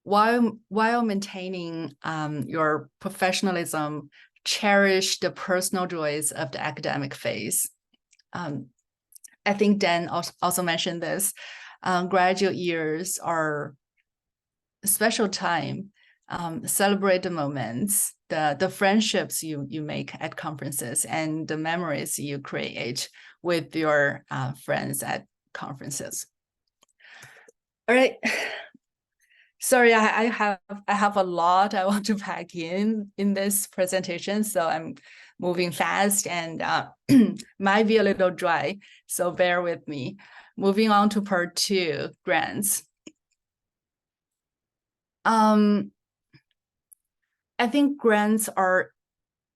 while maintaining your professionalism, cherish the personal joys of the academic phase. I think Dan also mentioned this. Graduate years are a special time. Celebrate the moments, the friendships you make at conferences, and the memories you create with your friends at conferences. All right. Sorry, I have a lot I want to pack in this presentation, so I'm moving fast and might be a little dry, so bear with me. Moving on to part 2, grants. I think grants are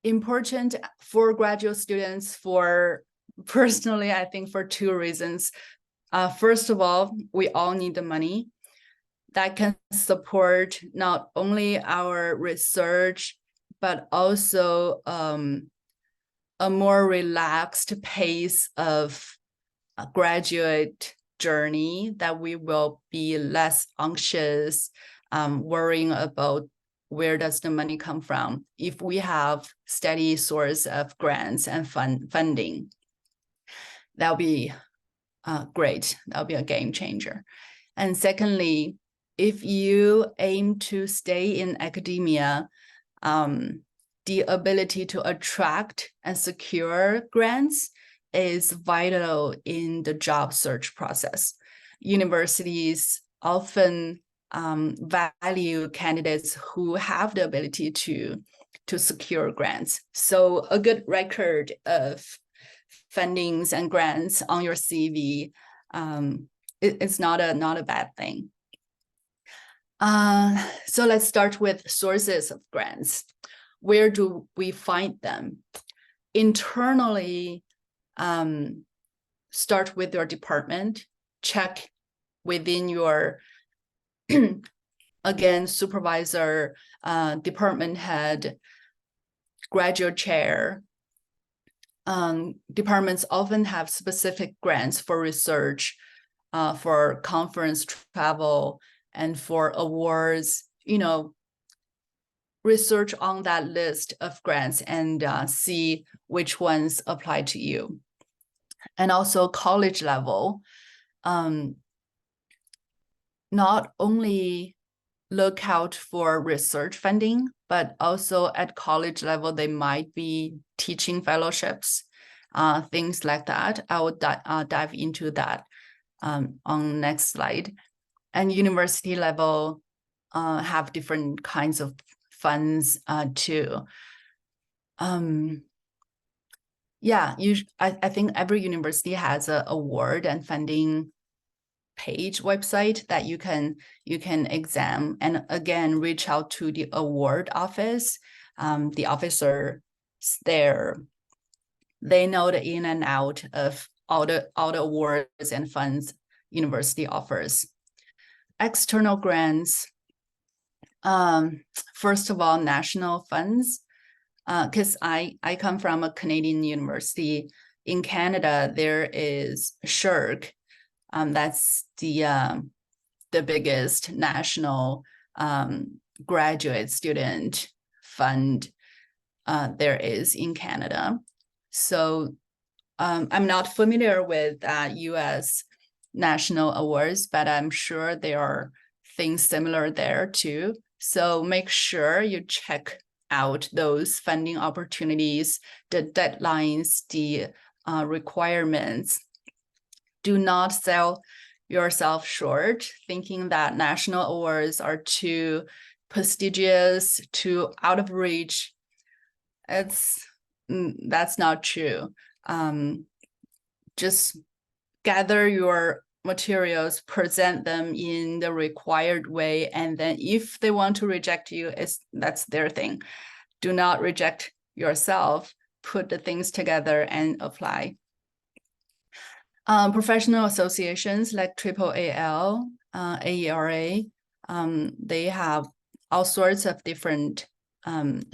important for graduate students personally, I think for 2 reasons. First of all, we all need the money that can support not only our research, but also a more relaxed pace of a graduate journey, that we will be less anxious, worrying about where does the money come from. If we have steady source of grants and funding, that'll be great. That'll be a game changer. And secondly, if you aim to stay in academia, the ability to attract and secure grants is vital in the job search process. Universities often value candidates who have the ability to secure grants. So a good record of fundings and grants on your CV, it's not a bad thing. So let's start with sources of grants. Where do we find them? Internally, start with your department, check within your, again, supervisor, department head, graduate chair. Departments often have specific grants for research, for conference travel, and for awards. Research on that list of grants and see which ones apply to you. And also college level, not only look out for research funding, but also at college level, they might be teaching fellowships, things like that. I will dive into that on next slide. And university level have different kinds of funds too. Yeah, I think every university has an award and funding page website that you can examine, and again reach out to the award office. The officer there, they know the in and out of all the awards and funds university offers. External grants, first of all, national funds, because I come from a Canadian university. In Canada, there is SSHRC. That's the biggest national graduate student fund there is in Canada. So I'm not familiar with US national awards, but I'm sure there are things similar there too. So make sure you check out those funding opportunities, the deadlines, the requirements. Do not sell yourself short, thinking that national awards are too prestigious, too out of reach. That's not true. Just gather your materials, present them in the required way, and then if they want to reject you, that's their thing. Do not reject yourself. Put the things together and apply. Professional associations like AAAL, AERA, they have all sorts of different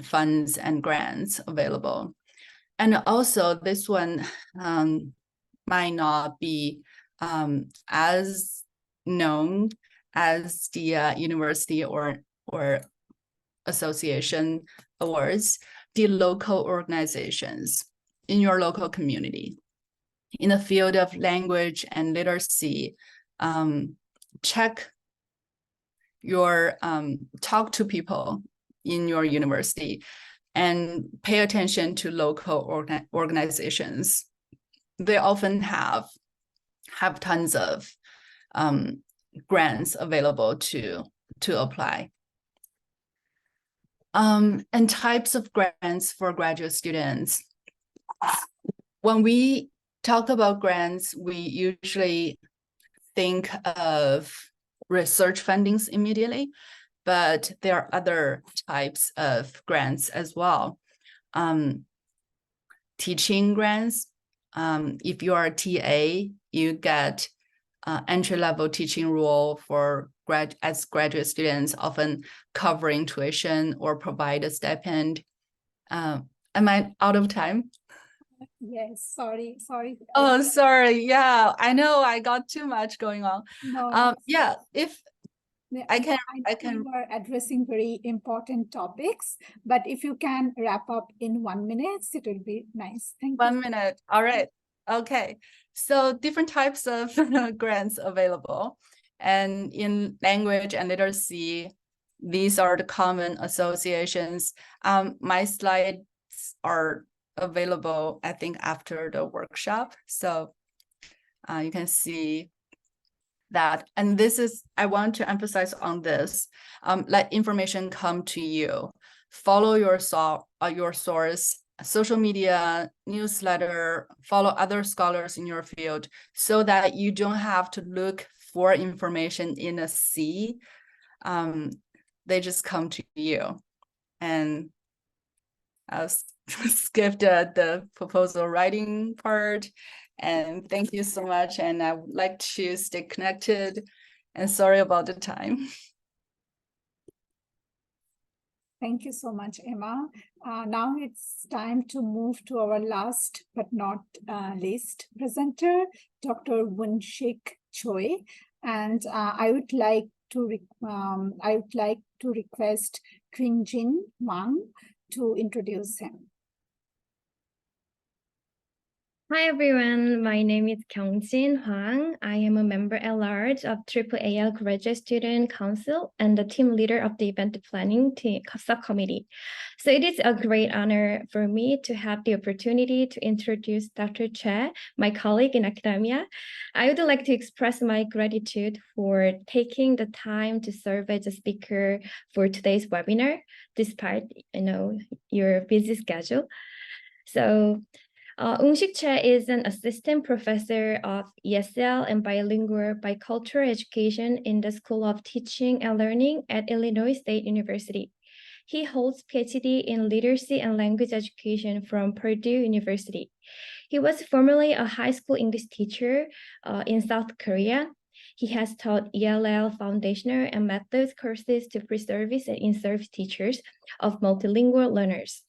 funds and grants available. And also this one might not be as known as the university or association awards, the local organizations in your local community. In the field of language and literacy, check your, talk to people in your university and pay attention to local organizations. They often have tons of grants available to apply. And types of grants for graduate students. When we talk about grants, we usually think of research fundings immediately, but there are other types of grants as well. Teaching grants, if you are a TA, you get entry-level teaching role for graduate students, often covering tuition or provide a stipend. Am I out of time? Yes, sorry. Oh, sorry. Yeah, I know I got too much going on. No, Yeah, if I can, I know you are addressing very important topics, but if you can wrap up in 1 minute, it will be nice. Thank you. 1 minute. All right. Okay. So different types of grants available. And in language and literacy, these are the common associations. My slides are available, I think, after the workshop. So you can see that. And this is, I want to emphasize on this, let information come to you. Follow your source, social media, newsletter, follow other scholars in your field so that you don't have to look for information in a sea. They just come to you. And I'll skip the proposal writing part. And thank you so much. And I would like to stay connected. And sorry about the time. Thank you so much, Emma. Now it's time to move to our last but not least presenter, Dr. Woon-Shik Choi. And I would like to request Qingjin Wang to introduce him. Hi everyone, my name is Kyungjin Hwang. I am a member at large of AAAL Graduate Student Council and the team leader of the event planning subcommittee. So it is a great honor for me to have the opportunity to introduce Dr. Che, my colleague in academia. I would like to express my gratitude for taking the time to serve as a speaker for today's webinar, despite your busy schedule. So Woon-Shik Che is an assistant professor of ESL and bilingual bicultural education in the School of Teaching and Learning at Illinois State University. He holds PhD in literacy and language education from Purdue University. He was formerly a high school English teacher in South Korea. He has taught ELL foundational and methods courses to pre-service and in-service teachers of multilingual learners.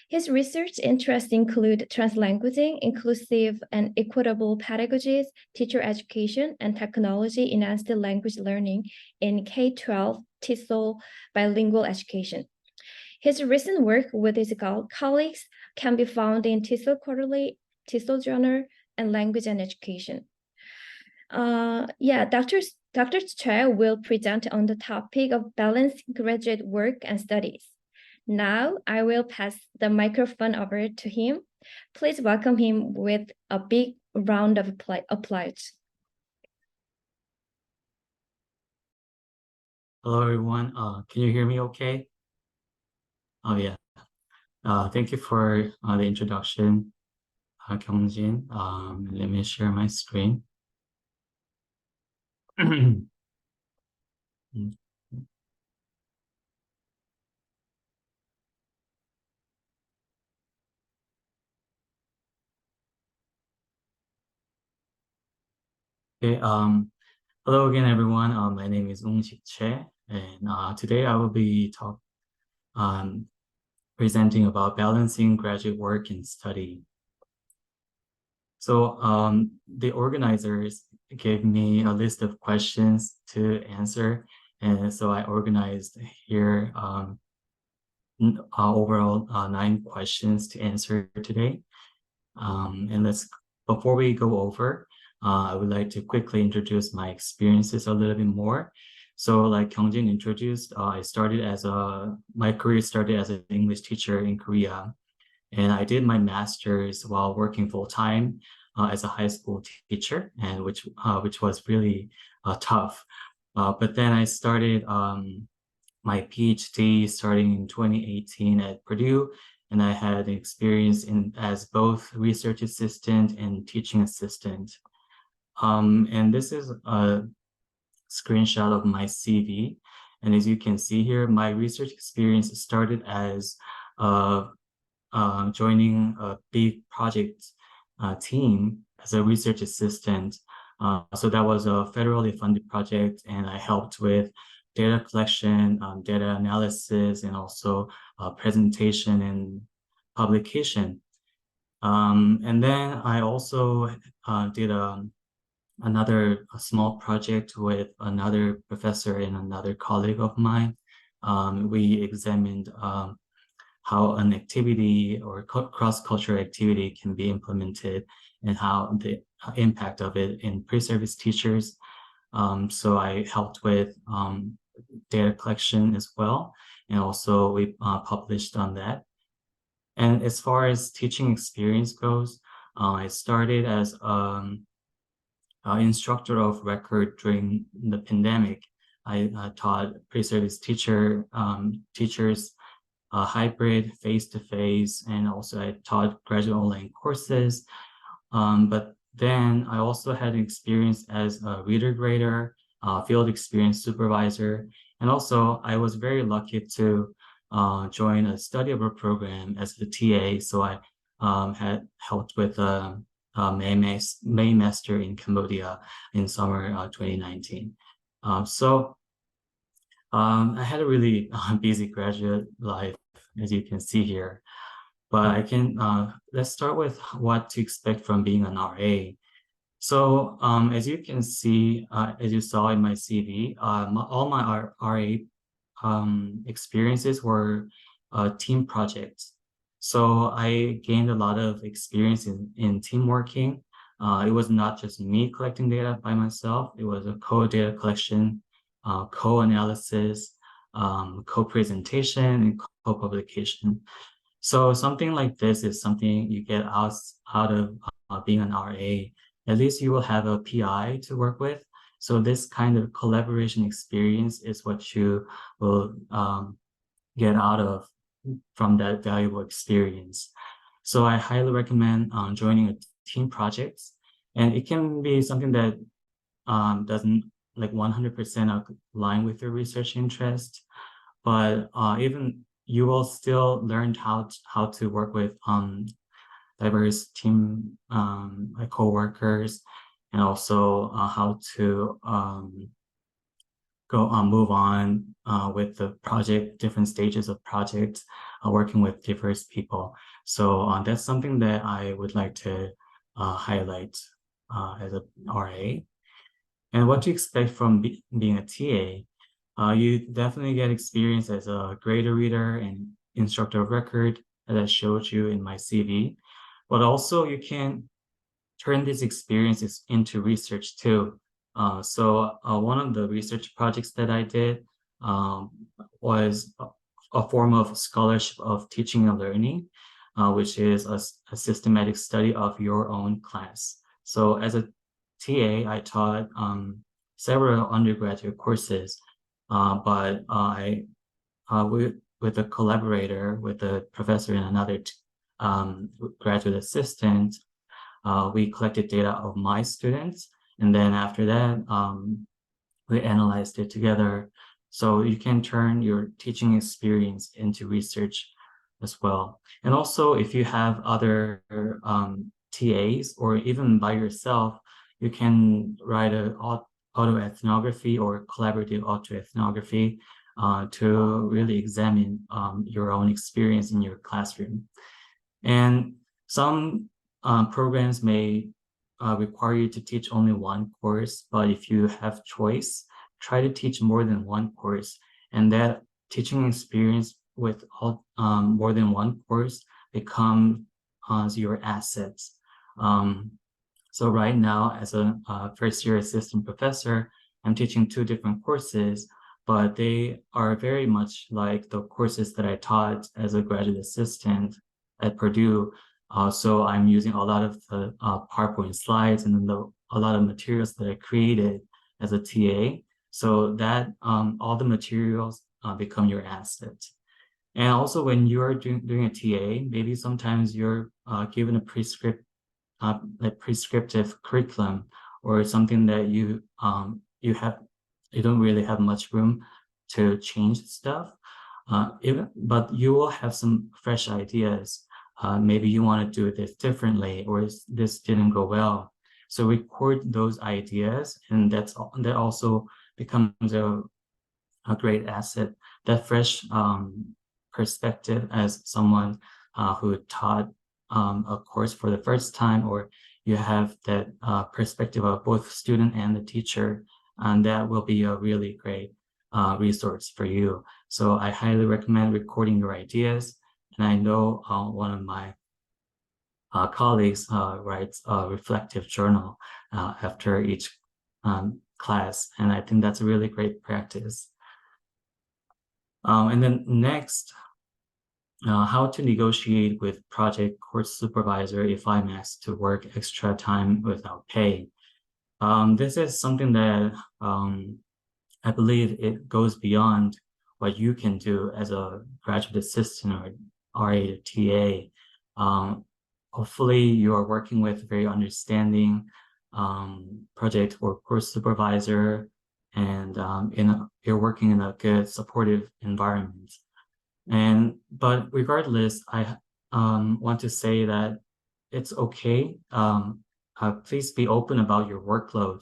His research interests include translanguaging, inclusive and equitable pedagogies, teacher education, and technology-enhanced language learning in K-12 TESOL bilingual education. His recent work with his colleagues can be found in TESOL Quarterly, TESOL Journal, and Language and Education. Dr. Che will present on the topic of balancing graduate work and studies. Now I will pass the microphone over to him. Please welcome him with a big round of applause. Hello, everyone. Can you hear me okay? Oh, yeah. Thank you for the introduction, Kyungjin. Let me share my screen. Okay, hello again, everyone. My name is Woon-Shik Che, and today I will be presenting about balancing graduate work and study. So the organizers gave me a list of questions to answer, and so I organized here overall 9 questions to answer today. And before we go over, I would like to quickly introduce my experiences a little bit more. So like Kyungjin introduced, my career started as an English teacher in Korea. And I did my master's while working full-time as a high school teacher, and which was really tough. But then I started my PhD starting in 2018 at Purdue, and I had experience as both research assistant and teaching assistant. And this is a screenshot of my CV. And as you can see here, my research experience started as joining a big project team as a research assistant So that was a federally funded project, and I helped with data collection, data analysis, and also presentation and publication. And then I also did another small project with another professor and another colleague of mine. We examined how an activity or cross-cultural activity can be implemented and how the impact of it in pre-service teachers. So I helped with data collection as well. And also we published on that. And as far as teaching experience goes, I started as an instructor of record during the pandemic. I taught pre-service teachers hybrid, face-to-face, and also I taught graduate online courses. But then I also had experience as a reader grader, field experience supervisor, and also I was very lucky to join a study abroad program as a TA. So I had helped with a May master in Cambodia in summer 2019. I had a really busy graduate life, as you can see here. But I can, let's start with what to expect from being an RA. So as you can see, as you saw in my CV, all my RA experiences were team projects. So I gained a lot of experience in team working. It was not just me collecting data by myself. It was a co-data collection, co-analysis, co-presentation, and co-publication. So something like this is something you get out of being an RA. At least you will have a PI to work with. So this kind of collaboration experience is what you will get out of from that valuable experience. So I highly recommend joining a team project. And it can be something that doesn't like 100% align with your research interest, but even you will still learn how to work with diverse team co-workers, and also how to move on with the project, different stages of projects, working with diverse people. So that's something that I would like to highlight as a RA. And what to expect from being a TA. You definitely get experience as a grader reader and instructor of record, as I showed you in my CV. But also you can turn these experiences into research too. So one of the research projects that I did was a form of scholarship of teaching and learning, which is a systematic study of your own class. So as a TA, I taught several undergraduate courses, but with a collaborator, with a professor and another graduate assistant, we collected data of my students, and then after that, we analyzed it together. So you can turn your teaching experience into research as well. And also, if you have other TAs, or even by yourself, you can write an autoethnography or collaborative autoethnography to really examine your own experience in your classroom. And some programs may require you to teach only one course, but if you have choice, try to teach more than one course. And that teaching experience with more than one course becomes your assets. So right now, as a first-year assistant professor, I'm teaching 2 different courses, but they are very much like the courses that I taught as a graduate assistant at Purdue. So I'm using a lot of the PowerPoint slides and then a lot of materials that I created as a TA, so that all the materials become your asset. And also when you're doing a TA, maybe sometimes you're given a prescriptive curriculum, or something that you don't really have much room to change stuff. But you will have some fresh ideas. Maybe you want to do this differently, or this didn't go well. So record those ideas, and that also becomes a great asset. That fresh perspective as someone who taught a course for the first time, or you have that perspective of both student and the teacher, and that will be a really great resource for you. So I highly recommend recording your ideas. And I know one of my colleagues writes a reflective journal after each class, and I think that's a really great practice. And then next, how to negotiate with project course supervisor if I'm asked to work extra time without pay. This is something that I believe it goes beyond what you can do as a graduate assistant or RA or TA. Hopefully you are working with a very understanding project or course supervisor, and you're working in a good supportive environment. But regardless, I want to say that it's okay. Please be open about your workload.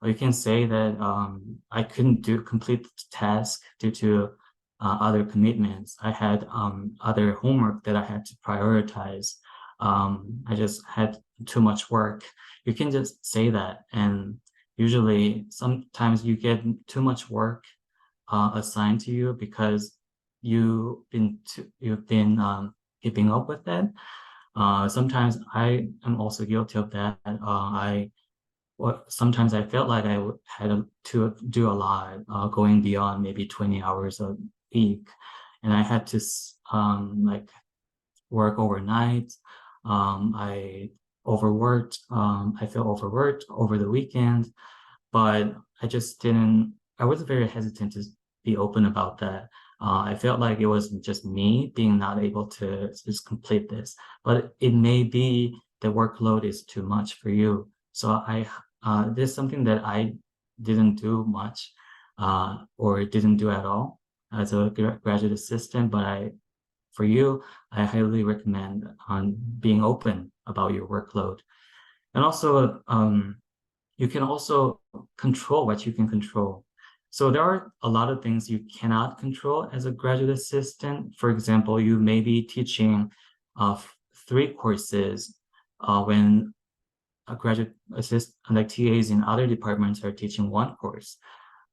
Or you can say that I couldn't complete the task due to other commitments. I had other homework that I had to prioritize. I just had too much work. You can just say that, and usually sometimes you get too much work assigned to you because you've been keeping up with that. Sometimes I am also guilty of that. Sometimes I felt like I had to do a lot, going beyond maybe 20 hours a week, and I had to like work overnight. I overworked. I felt overworked over the weekend, but I was very hesitant to be open about that. I felt like it wasn't just me being not able to just complete this, but it may be the workload is too much for you. So this is something that I didn't do much or didn't do at all as a graduate assistant, but for you, I highly recommend on being open about your workload. And also, you can also control what you can control. So there are a lot of things you cannot control as a graduate assistant. For example, you may be teaching 3 courses when a graduate assistant, like TAs in other departments, are teaching 1 course.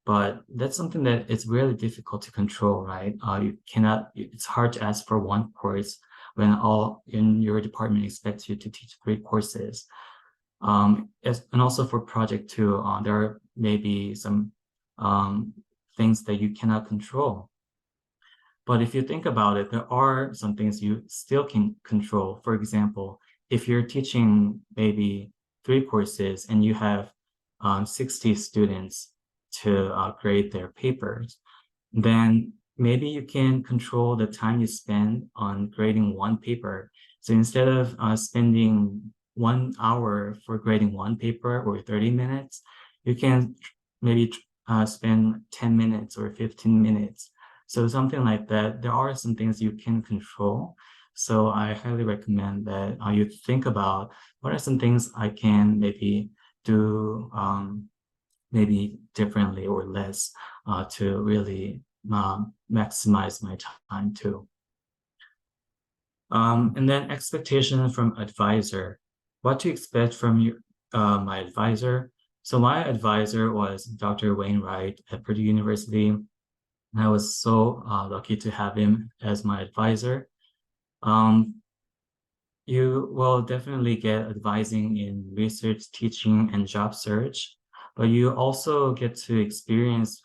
But that's something that it's really difficult to control, right? It's hard to ask for 1 course when all in your department expects you to teach 3 courses. And also for project 2, there may be some things that you cannot control. But if you think about it, there are some things you still can control. For example, if you're teaching maybe 3 courses and you have 60 students to grade their papers, then maybe you can control the time you spend on grading 1 paper. So instead of spending 1 hour for grading 1 paper or 30 minutes, you can maybe spend 10 minutes or 15 minutes. So something like that. There are some things you can control. So I highly recommend that you think about what are some things I can maybe do maybe differently or less to really maximize my time too. And then expectation from advisor. What to expect from my advisor. So my advisor was Dr. Wainwright at Purdue University. And I was so lucky to have him as my advisor. You will definitely get advising in research, teaching, and job search, but you also get to experience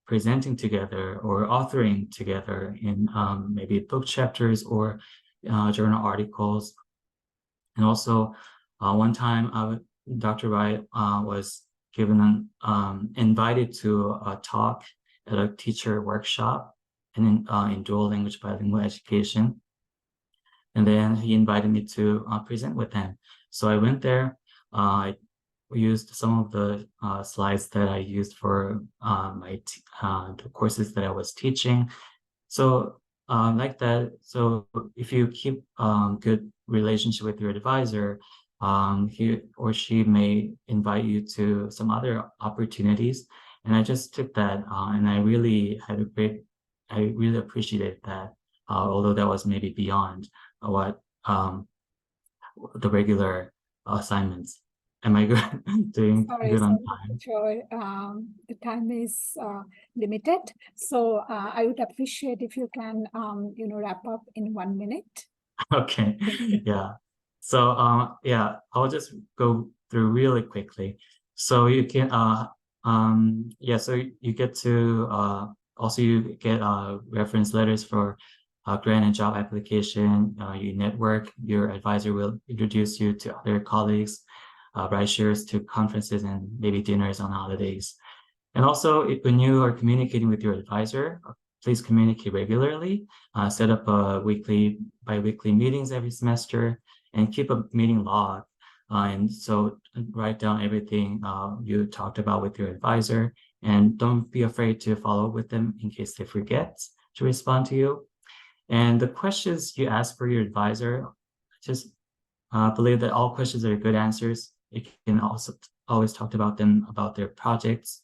presenting together or authoring together in maybe book chapters or journal articles. And also one time Dr. Wright was invited to a talk at a teacher workshop in dual language bilingual education. And then he invited me to present with him. So I went there. I used some of the slides that I used for the courses that I was teaching. So like that. So if you keep good relationship with your advisor, he or she may invite you to some other opportunities. And I just took that, and I really appreciated that, although that was maybe beyond what the regular assignments. Am I good? Doing good on time? Sure. The time is limited, so I would appreciate if you can, wrap up in 1 minute. Okay, yeah. So yeah, I'll just go through really quickly. So you can yeah, so you get to also you get reference letters for grant and job application. You network, your advisor will introduce you to other colleagues, ride shares to conferences and maybe dinners on holidays. And also when you are communicating with your advisor, please communicate regularly, set up bi-weekly meetings every semester, and keep a meeting log. And so write down everything you talked about with your advisor, and don't be afraid to follow up with them in case they forget to respond to you. And the questions you ask for your advisor, just believe that all questions are good answers. You can also always talk about them about their projects.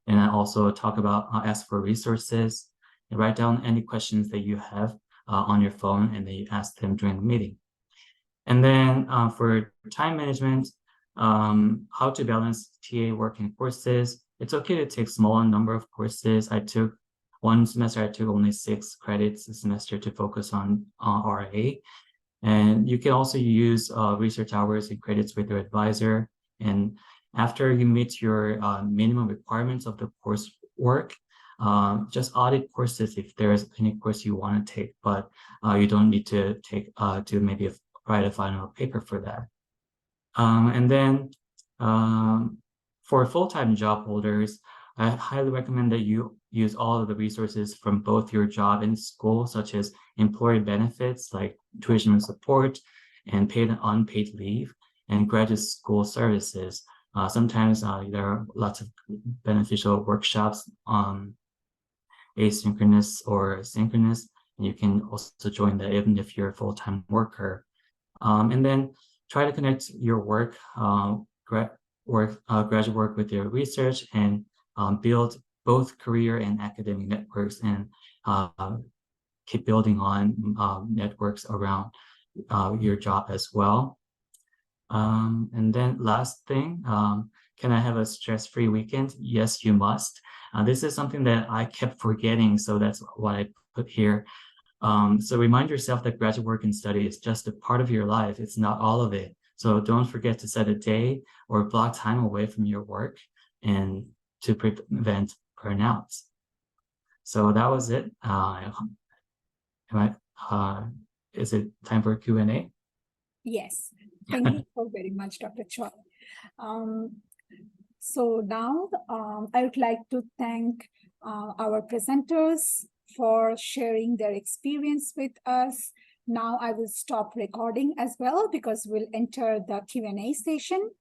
And I also talk about ask for resources and write down any questions that you have on your phone, and then you ask them during the meeting. And then for time management, how to balance TA work and courses. It's okay to take small number of courses. One semester I took only 6 credits a semester to focus on RA. And you can also use research hours and credits with your advisor. And after you meet your minimum requirements of the coursework, just audit courses if there's any course you want to take, but you don't need to take to maybe write a final paper for that. And then for full-time job holders, I highly recommend that you use all of the resources from both your job and school, such as employee benefits like tuition support and paid and unpaid leave, and graduate school services. Sometimes there are lots of beneficial workshops, asynchronous or synchronous, and you can also join that even if you're a full-time worker. And then try to connect your graduate work with your research, and build both career and academic networks, and keep building on networks around your job as well. And then last thing, can I have a stress-free weekend? Yes, you must. This is something that I kept forgetting, so that's what I put here. So remind yourself that graduate work and study is just a part of your life. It's not all of it. So don't forget to set a day or block time away from your work, and to prevent burnouts. So that was it. Is it time for Q&A? Yes, thank you so very much, Dr. Choi. So now I would like to thank our presenters for sharing their experience with us. Now I will stop recording as well, because we'll enter the Q&A session.